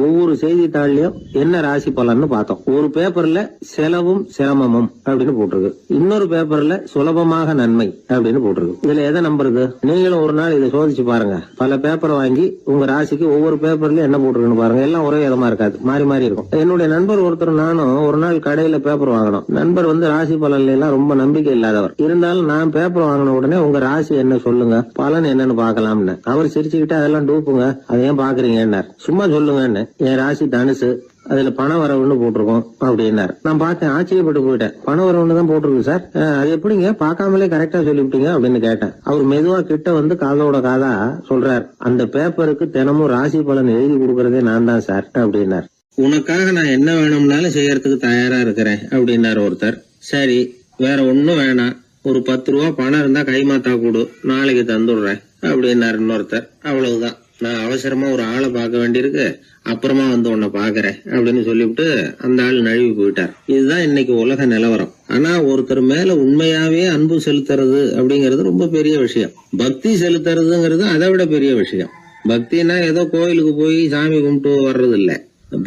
ஒவ்வொரு செய்தித்தாள்லயும் என்ன ராசி பலன்னு பார்த்தோம். ஒரு பேப்பர்ல செலவும் சிரமமும் அப்படின்னு போட்டிருக்கு, இன்னொரு பேப்பர்ல சுலபமாக நன்மை அப்படின்னு போட்டிருக்கு. இதுல எதை நம்புறது? நீங்களும் ஒரு நாள் இதை சோதிச்சு பாருங்க. பல பேப்பர் வாங்கி உங்க ராசிக்கு ஒவ்வொரு பேப்பர்லயும் என்ன போட்டிருக்குன்னு பாருங்க. எல்லாம் ஒரே விதமா இருக்காது, மாறி மாறி இருக்கும். என்னுடைய நண்பர் ஒருத்தர் நானும் ஒரு நாள் கடையில பேப்பர் வாங்கணும். நண்பர் வந்து ராசி பலன்ல எல்லாம் ரொம்ப நம்பிக்கை இல்லாதவர். இருந்தாலும் நான் பேப்பர் வாங்கின உடனே உங்க ராசி என்ன சொல்லுங்க, பலன் என்னன்னு பாக்கலாம்னு. அவர் சிரிச்சுக்கிட்டு அதெல்லாம் டூப்புங்க, அதை ஏன் பாக்குறீங்கன்னார். சும்மா சொல்லுங்கன்னு. என் ராசி தனுசு, அதுல பண வரவுன்னு போட்டிருக்கோம் அப்படின்னாரு. நான் பார்த்தேன், ஆச்சரியப்பட்டு போயிட்டேன். பண வரவுன்னு தான் போட்டிருக்கு சார், அது எப்படிங்க பார்க்காமலே கரெக்டா சொல்லிவிட்டீங்க அப்படின்னு கேட்டேன். அவர் மெதுவா கிட்ட வந்து காதோட காதா சொல்றார், அந்த பேப்பருக்கு தினமும் ராசி பலன் எழுதி கொடுக்கறதே நான் தான் சார் அப்படின்னார். உனக்காக நான் என்ன வேணும்னாலும் செய்யறதுக்கு தயாரா இருக்கிறேன் அப்படின்னாரு ஒருத்தர். சரி, வேற ஒன்னும் வேணாம், ஒரு 10 ரூபா பணம் இருந்தா கைமாத்தா கொடு, நாளைக்கு தந்துடுறேன் அப்படின்னாரு இன்னொருத்தர். அவ்வளவுதான், நான் அவசரமா ஒரு ஆளை பார்க்க வேண்டியிருக்கு, அப்புறமா வந்து உன்னை பாக்குறேன் அப்படின்னு சொல்லிவிட்டு அந்த ஆள் நழுவி போயிட்டார். இதுதான் இன்னைக்கு உலக நிலவரம். ஆனா ஒருத்தர் மேல உண்மையாவே அன்பு செலுத்துறது அப்படிங்கறது ரொம்ப பெரிய விஷயம். பக்தி செலுத்துறதுங்கிறது அதை விட பெரிய விஷயம். பக்தினா ஏதோ கோயிலுக்கு போய் சாமி கும்பிட்டு வர்றது இல்ல.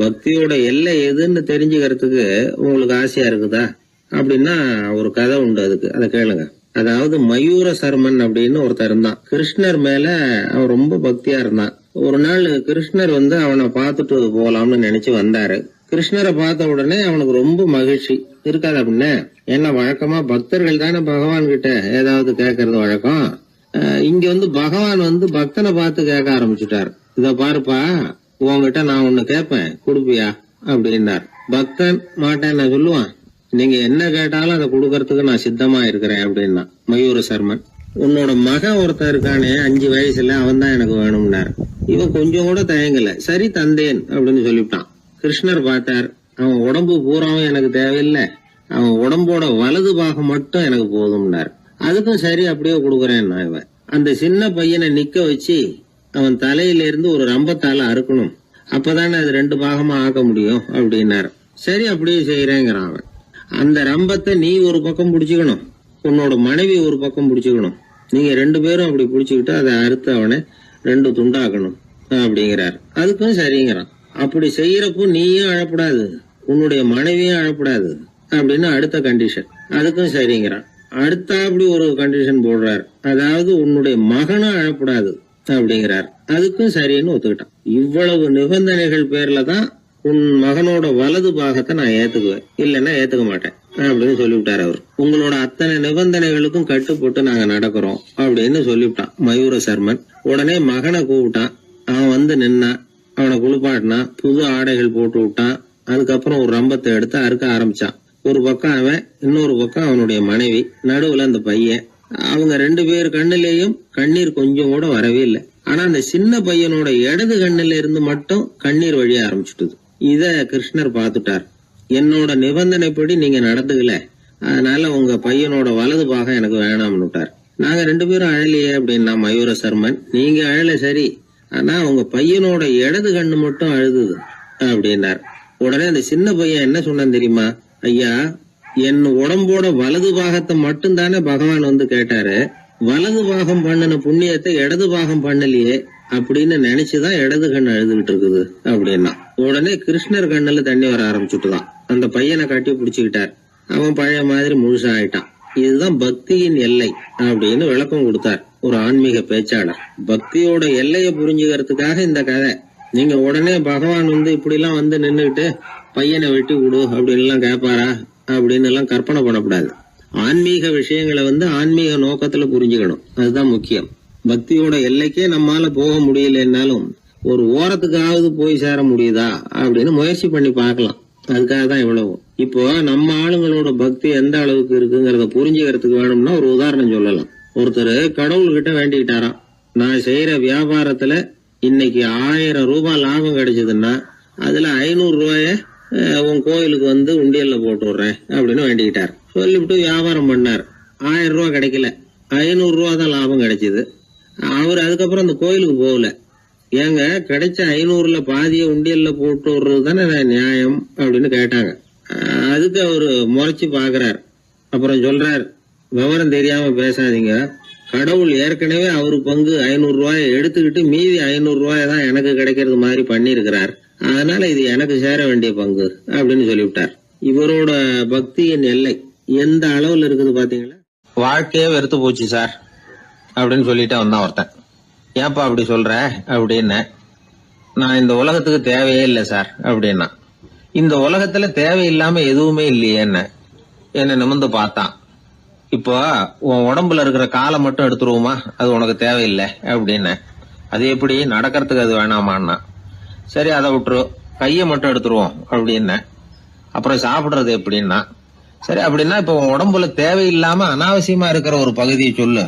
பக்தியோட எல்லை எதுன்னு தெரிஞ்சுக்கிறதுக்கு உங்களுக்கு ஆசையா இருக்குதா அப்படின்னா ஒரு கதை உண்டு, அதுக்கு அதை கேளுங்க. அதாவது மயூர சர்மன் அப்படின்னு ஒருத்தர் இருந்தான். கிருஷ்ணர் மேல அவன் ரொம்ப பக்தியா இருந்தான். ஒரு நாள் கிருஷ்ணர் வந்து அவனை பார்த்துட்டு போலாம்னு நினைச்சு வந்தாரு. கிருஷ்ணரை பார்த்த உடனே அவனுக்கு ரொம்ப மகிழ்ச்சி இருக்காது அப்படின்னா. ஏன்னா வழக்கமா பக்தர்கள் தானே பகவான் கிட்ட ஏதாவது கேட்கறது வழக்கம். இங்க வந்து பகவான் வந்து பக்தனை பார்த்து கேட்க ஆரம்பிச்சுட்டாரு. இத பாருப்பா, உன்கிட்ட நான் ஒண்ணு கேட்பேன், கொடுப்பியா அப்படின்னார். பக்தன் மாட்டேன் நான் சொல்லுவான். நீங்க என்ன கேட்டாலும் அதை கொடுக்கறதுக்கு நான் சித்தமா இருக்கிறேன் அப்படின்னா மயூர சர்மன். உன்னோட மகன் ஒருத்தன் இருக்கானே 5 வயசுல, அவன் தான் எனக்கு வேணும்னாரு. இவன் கொஞ்சம் கூட தயங்கல, சரி தந்தேன் அப்படின்னு சொல்லிவிட்டான். கிருஷ்ணர் பார்த்தார், அவன் உடம்பு பூராவும் எனக்கு தேவையில்லை, அவன் உடம்போட வலது பாகம் மட்டும் எனக்கு போதும்னார். அதுக்கும் சரி அப்படியே கொடுக்குறேன்னா இவன் அந்த சின்ன பையனை நிக்க வச்சு அவன் தலையில இருந்து ஒரு ரம்பத்தால அறுக்கணும், அப்பதானே அது 2 பாகமா ஆக்க முடியும் அப்படின்னாரு. சரி அப்படியே செய்யறேங்கிறான் அவன். அந்த ரம்பத்தை நீ ஒரு பக்கம் பிடிச்சுக்கணும், உன்னோட மனைவி ஒரு பக்கம் பிடிச்சுக்கணும், நீங்க 2 பேரும் அப்படி பிடிச்சுக்கிட்டு அதை அறுத்து அவனை 2 துண்டாக்கணும் அப்படிங்கிறார். அதுக்கும் சரிங்கிறான். அப்படி செய்யறப்போ நீயும் அழப்படாது, உன்னுடைய மனைவியும் அழப்படாது அப்படின்னு அடுத்த கண்டிஷன். அதுக்கும் சரிங்கிறான். அடுத்த அப்படி ஒரு கண்டிஷன் போடுறார், அதாவது உன்னுடைய மகனும் அழப்படாது அப்படிங்கிறார். அதுக்கும் சரின்னு ஒத்துக்கிட்டான். இவ்வளவு நிபந்தனைகள் பேர்ல தான் உன் மகனோட வலது பாகத்தை நான் ஏத்துக்குவேன், இல்லைன்னா ஏத்துக்க மாட்டேன் அப்படின்னு சொல்லிவிட்டார் அவர். உங்களோட அத்தனை நிபந்தனைகளுக்கும் கட்டுப்பட்டு நாங்க நடக்கிறோம் அப்படின்னு சொல்லிவிட்டான் மயூர சர்மன். உடனே மகனை கூப்பிட்டான். அவன் வந்து நின்னான், அவனை குளிப்பாட்டினான், புது ஆடைகள் போட்டு விட்டான். அதுக்கப்புறம் ஒரு ரம்பத்தை எடுத்து அறுக்க ஆரம்பிச்சான். ஒரு பக்கம் அவன், இன்னொரு பக்கம் அவனுடைய மனைவி, நடுவுல அந்த பையன். அவங்க 2 பேர் கண்ணிலேயும் கண்ணீர் கொஞ்சம் கூட வரவே இல்லை. ஆனா அந்த சின்ன பையனோட இடது கண்ணில இருந்து மட்டும் கண்ணீர் வழிய ஆரம்பிச்சுட்டுது. இத கிருஷ்ணர் பார்த்துட்டார். என்னோட நிபந்தனைப்படி நீங்க நடந்துக்கல, அதனால உங்க பையனோட வலது பாகம் எனக்கு வேணாம்னு விட்டார். நாங்க 2 பேரும் அழலையே அப்படின்னா மயூர சர்மன். நீங்க அழல சரி, ஆனா உங்க பையனோட இடது கண்ணு மட்டும் அழுதுது அப்படின்னார். உடனே அந்த சின்ன பையன் என்ன சொன்னான் தெரியுமா? ஐயா, என் உடம்போட வலது பாகத்தை மட்டும் தானே பகவான் வந்து கேட்டாரு, வலது பாகம் பண்ணின புண்ணியத்தை இடது பாகம் பண்ணலையே அப்படின்னு நினைச்சுதான் இடது கண் அழுதுகிட்டு இருக்குது அப்படின்னா. உடனே கிருஷ்ணர் கண்ணுல தண்ணி வர ஆரம்பிச்சுட்டுதான். அந்த பையனை கட்டி பிடிச்சுக்கிட்டார். அவன் பழைய மாதிரி முழுசா ஆயிட்டான். இதுதான் பக்தியின் எல்லை அப்படின்னு விளக்கம் கொடுத்தார் ஒரு ஆன்மீக பேச்சாளர். பக்தியோட எல்லையை புரிஞ்சுக்கிறதுக்காக இந்த கதை. நீங்க உடனே பகவான் வந்து இப்படி எல்லாம் வந்து நின்னுகிட்டு பையனை வெட்டி விடு அப்படின்னு எல்லாம் கேட்பாரா அப்படின்னு எல்லாம் கற்பனை பண்ணக்கூடாது. ஆன்மீக விஷயங்களை வந்து ஆன்மீக நோக்கத்துல புரிஞ்சுக்கணும், அதுதான் முக்கியம். பக்தியோட எல்லைக்கே நம்மால போக முடியலன்னாலும் ஒரு ஓரத்துக்காவது போய் சேர முடியுதா அப்படின்னு முயற்சி பண்ணி பார்க்கலாம். அதுக்காக தான் இவ்வளவு. இப்போ நம்ம ஆளுங்களோட பக்தி எந்த அளவுக்கு இருக்குங்கிறத புரிஞ்சுக்கிறதுக்கு வேணும்னா ஒரு உதாரணம் சொல்லலாம். ஒருத்தர் கடவுள்கிட்ட வேண்டிக்கிட்டாராம், நான் செய்யற வியாபாரத்துல இன்னைக்கு 1000 ரூபாய் லாபம் கிடைச்சதுன்னா அதுல 500 ரூபாய உன் கோயிலுக்கு வந்து உண்டியல்ல போட்டு விடுறேன் அப்படின்னு வேண்டிக்கிட்டார். சொல்லிவிட்டு வியாபாரம் பண்ணார். 1000 ரூபாய் கிடைக்கல, 500 ரூபாய் தான் லாபம் கிடைச்சது. அவர் அதுக்கப்புறம் அந்த கோயிலுக்கு போகல. ஏங்க, கிடைச்ச 500ல பாதிய உண்டியல்ல போட்டு விடுறது தானே நியாயம் அப்படின்னு கேட்டாங்க. அதுக்கு அவரு முறைச்சு பாக்குறார். அப்புறம் சொல்றார், விவரம் தெரியாம பேசாதீங்க, கடவுள் ஏற்கனவே அவரு பங்கு 500 ரூபாயை எடுத்துக்கிட்டு மீதி 500 ரூபாய் தான் எனக்கு கிடைக்கிறது மாதிரி பண்ணிருக்கிறார், அதனால இது எனக்கு சேர வேண்டிய பங்கு அப்படின்னு சொல்லிவிட்டார். இவரோட பக்தியின் எல்லை எந்த அளவுல இருக்குது பாத்தீங்களா? வாழ்க்கையே வெறுத்து போச்சு சார் அப்படின்னு சொல்லிட்டு வந்தான் ஒருத்தன். ஏன்பா அப்படி சொல்ற அப்படின்னு. நான் இந்த உலகத்துக்கு தேவையே இல்லை சார் அப்படின்னா. இந்த உலகத்துல தேவையில்லாம எதுவுமே இல்லையே என்ன நிமிர்ந்து பார்த்தான். இப்போ உன் உடம்புல இருக்கிற காலை மட்டும் எடுத்துருவோமா, அது உனக்கு தேவையில்லை அப்படின்னு. அது எப்படி, நடக்கிறதுக்கு அது வேணாமான்னா. சரி அதை விட்டுரு, கையை மட்டும் எடுத்துருவோம் அப்படின்னு. அப்புறம் சாப்பிடுறது எப்படின்னா. சரி அப்படின்னா இப்போ உன் உடம்புல தேவையில்லாம அனாவசியமா இருக்கிற ஒரு பகுதியை சொல்லு,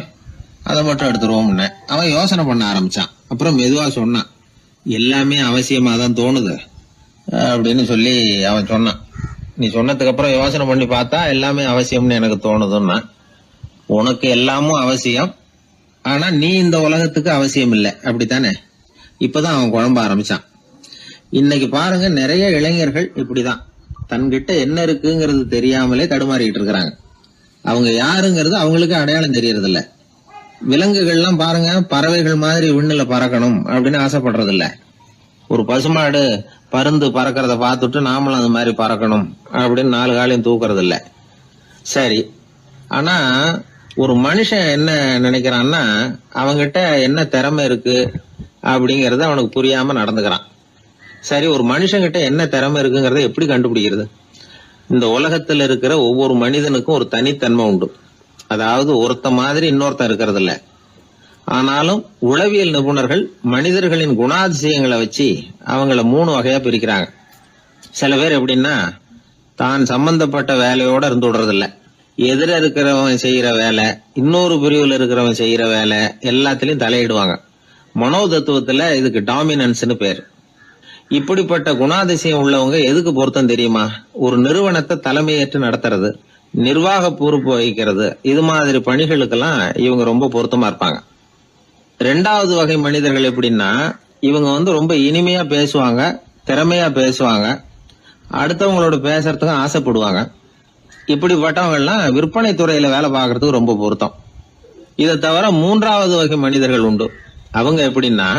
அதை மட்டும் எடுத்துருவோம்னு. அவன் யோசனை பண்ண ஆரம்பிச்சான். அப்புறம் மெதுவா சொன்னான், எல்லாமே அவசியமா தான் தோணுது அப்படின்னு சொல்லி அவன் சொன்னான். நீ சொன்னதுக்கு அப்புறம் யோசனை பண்ணி பார்த்தா எல்லாமே அவசியம்னு எனக்கு தோணுதுன்னா. உனக்கு எல்லாமும் அவசியம், ஆனா நீ இந்த உலகத்துக்கு அவசியம் இல்லை, அப்படித்தானே? இப்பதான் அவன் குழம்ப ஆரம்பிச்சான். இன்னைக்கு பாருங்க, நிறைய இளைஞர்கள் இப்படிதான் தன்கிட்ட என்ன இருக்குங்கிறது தெரியாமலே தடுமாறிட்டு இருக்கிறாங்க. அவங்க யாருங்கிறது அவங்களுக்கு அடையாளம் தெரியறது இல்ல. விலங்குகள்லாம் பாருங்க, பறவைகள் மாதிரி விண்ணுல பறக்கணும் அப்படின்னு ஆசைப்படுறது இல்ல. ஒரு பசுமாடு பருந்து பறக்கிறத பார்த்துட்டு நாமளும் அது மாதிரி பறக்கணும் அப்படின்னு 4 காலையும் தூக்குறது இல்ல. சரி, ஆனா ஒரு மனுஷன் என்ன நினைக்கிறான்னா, அவங்கிட்ட என்ன திறமை இருக்கு அப்படிங்கறது அவனுக்கு புரியாம நடந்துக்கிறான். சரி, ஒரு மனுஷங்கிட்ட என்ன திறமை இருக்குங்கிறத எப்படி கண்டுபிடிக்கிறது? இந்த உலகத்துல இருக்கிற ஒவ்வொரு மனிதனுக்கும் ஒரு தனித்தன்மை உண்டு. அதாவது ஒருத்த மாதிரி இன்னொருத்த இருக்கிறது இல்ல. ஆனாலும் உளவியல் நிபுணர்கள் மனிதர்களின் குணாதிசயங்களை வச்சு அவங்கள 3 வகையா பிரிக்கிறாங்க. சில பேர் எப்படின்னா, தான் சம்பந்தப்பட்ட வேலையோட இருந்து விடுறதில்ல. எதிர இருக்கிறவன் செய்யற வேலை, இன்னொரு பிரிவில் இருக்கிறவன் செய்யற வேலை எல்லாத்திலையும் தலையிடுவாங்க. மனோ தத்துவத்துல இதுக்கு டாமினன்ஸ்னு பேர். இப்படிப்பட்ட குணாதிசயம் உள்ளவங்க எதுக்கு பொருத்தம் தெரியுமா? ஒரு நிறுவனத்தை தலைமையேற்று நடத்துறது, நிர்வாக பொறுப்பு வகிக்கிறது, இது மாதிரி பணிகளுக்கெல்லாம் இவங்க ரொம்ப பொருத்தமா இருப்பாங்க. 2வது வகை மனிதர்கள் எப்படின்னா, இவங்க ரொம்ப இனிமையா பேசுவாங்க, திறமையா பேசுவாங்க, அடுத்தவங்களோட பேசுறதுக்கு ஆசைப்படுவாங்க. இப்படிப்பட்டவங்க எல்லாம் விற்பனை துறையில வேலை பார்க்கறதுக்கு ரொம்ப பொருத்தம். இதை தவிர 3வது வகை மனிதர்கள் உண்டு. அவங்க எப்படின்னா,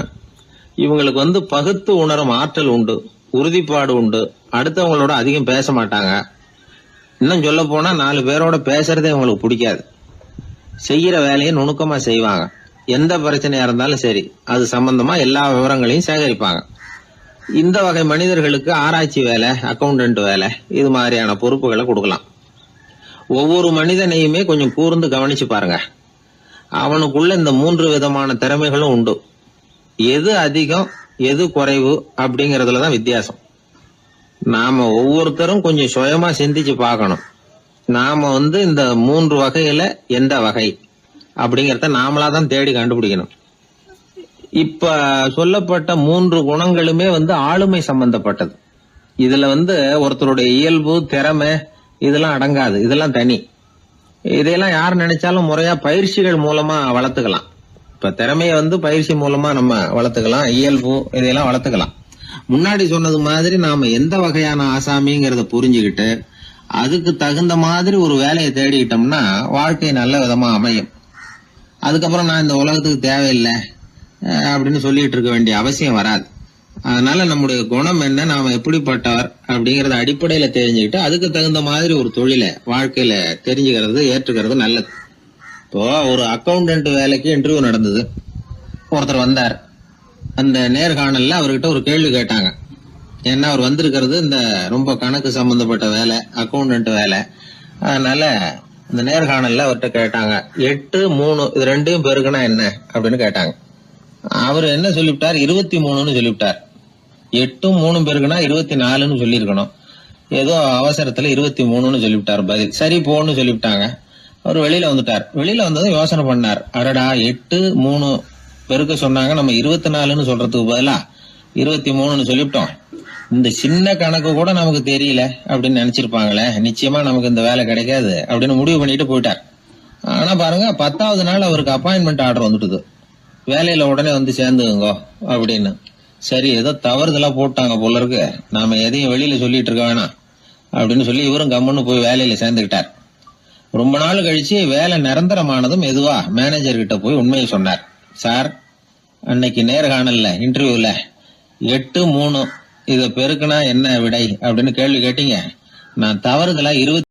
இவங்களுக்கு பகுத்து உணரும் ஆற்றல் உண்டு, உறுதிப்பாடு உண்டு, அடுத்தவங்களோட அதிகம் பேச மாட்டாங்க. இன்னும் சொல்ல போனா 4 பேரோட பேசுறதே இவங்களுக்கு பிடிக்காது. செய்யற வேலையை நுணுக்கமா செய்வாங்க. எந்த பிரச்சனையா இருந்தாலும் சரி, அது சம்பந்தமா எல்லா விவரங்களையும் சேகரிப்பாங்க. இந்த வகை மனிதர்களுக்கு ஆராய்ச்சி வேலை, அக்கவுண்டன்ட் வேலை, இது மாதிரியான பொறுப்புகளை கொடுக்கலாம். ஒவ்வொரு மனிதனையுமே கொஞ்சம் கூர்ந்து கவனிச்சு பாருங்க. அவனுக்குள்ள இந்த 3 விதமான திறமைகளும் உண்டு. எது அதிகம் எது குறைவு அப்படிங்கறதுலதான் வித்தியாசம். நாம ஒவ்வொருத்தரும் கொஞ்சம் சுயமா சிந்திச்சு பார்க்கணும். நாம இந்த 3 வகையில எந்த வகை அப்படிங்கறத நாமளாதான் தேடி கண்டுபிடிக்கணும். இப்ப சொல்லப்பட்ட 3 குணங்களுமே ஆளுமை சம்பந்தப்பட்டது. இதுல ஒருத்தருடைய இயல்பு, திறமை இதெல்லாம் அடங்காது. இதெல்லாம் தனி. இதையெல்லாம் யார் நினைச்சாலும் முறையா பயிற்சிகள் மூலமா வளர்த்துக்கலாம். இப்ப திறமைய பயிற்சி மூலமா நம்ம வளர்த்துக்கலாம், இயல்பு இதையெல்லாம் வளர்த்துக்கலாம். முன்னாடி சொன்னது மாதிரி நாம எந்த வகையான ஆசாமிங்கிறத புரிஞ்சுக்கிட்டு அதுக்கு தகுந்த மாதிரி ஒரு வேலையை தேடிக்கிட்டோம்னா வாழ்க்கை நல்ல விதமா அமையும். அதுக்கப்புறம் நான் இந்த உலகத்துக்கு தேவையில்லை அப்படின்னு சொல்லிட்டு இருக்க வேண்டிய அவசியம் வராது. அதனால நம்முடைய குணம் என்ன, நாம எப்படிப்பட்டவர் அப்படிங்கறத அடிப்படையில தெரிஞ்சுக்கிட்டு அதுக்கு தகுந்த மாதிரி ஒரு தொழிலை வாழ்க்கையில தெரிஞ்சுக்கிறது, ஏற்றுக்கிறது நல்லது. இப்போ ஒரு அக்கவுண்டன்ட் வேலைக்கு இன்டர்வியூ நடந்தது. ஒருத்தர் வந்தார். அந்த நேர்காணல்ல அவர்கிட்ட ஒரு கேள்வி கேட்டாங்க. ஏன்னா அவர் வந்திருக்கிறது இந்த ரொம்ப கணக்கு சம்பந்தப்பட்ட வேலை, அக்கவுண்டன்ட் வேலை. அதனால இந்த நேர்காணல்ல அவர்கிட்ட கேட்டாங்க, 8, 3 இது ரெண்டையும் பெருக்குனா என்ன அப்படின்னு கேட்டாங்க. அவர் என்ன சொல்லிவிட்டார், 23ன்னு சொல்லிவிட்டார். 8 3 பெருக்குனா 24ன்னு சொல்லியிருக்கணும். ஏதோ அவசரத்துல 23ன்னு சொல்லிவிட்டார் பதில். சரி போன்னு சொல்லிவிட்டாங்க. அவர் வெளியில வந்துட்டார். வெளியில வந்ததும் யோசனை பண்ணார், அடடா 8 3 பெருக்க சொன்னாங்க, நம்ம 24ன்னு சொல்றதுக்கு பதிலா 23ன்னு சொல்லிவிட்டோம். இந்த சின்ன கணக்கு கூட நமக்கு தெரியல அப்படின்னு நினைச்சிருப்பாங்களே, நிச்சயமா நமக்கு இந்த வேலை கிடைக்காது அப்படின்னு முடிவு பண்ணிட்டு போயிட்டார். ஆனா பாருங்க, 10வது நாள் அவருக்கு அப்பாயின்மெண்ட் ஆர்டர் வந்துட்டுது. வேலையில உடனே சேர்ந்துங்க அப்படின்னு. சரி, ஏதோ தவறுதலா போட்டாங்க போல இருக்கு, நாம எதையும் வெளியில சொல்லிட்டு இருக்க வேணாம் அப்படின்னு சொல்லி இவரும் கம்முன்னு போய் வேலையில சேர்ந்துக்கிட்டார். ரொம்ப நாள் கழிச்சு வேலை நிரந்தரமானதும் மெதுவா மேனேஜர் கிட்ட போய் உண்மையை சொன்னார். சார், அன்னைக்கு நேர்காணல்ல இன்டர்வியூல 8 3 இத பெருக்குனா என்ன விடை அப்படின்னு கேள்வி கேட்டீங்க. நான் தவறுதலா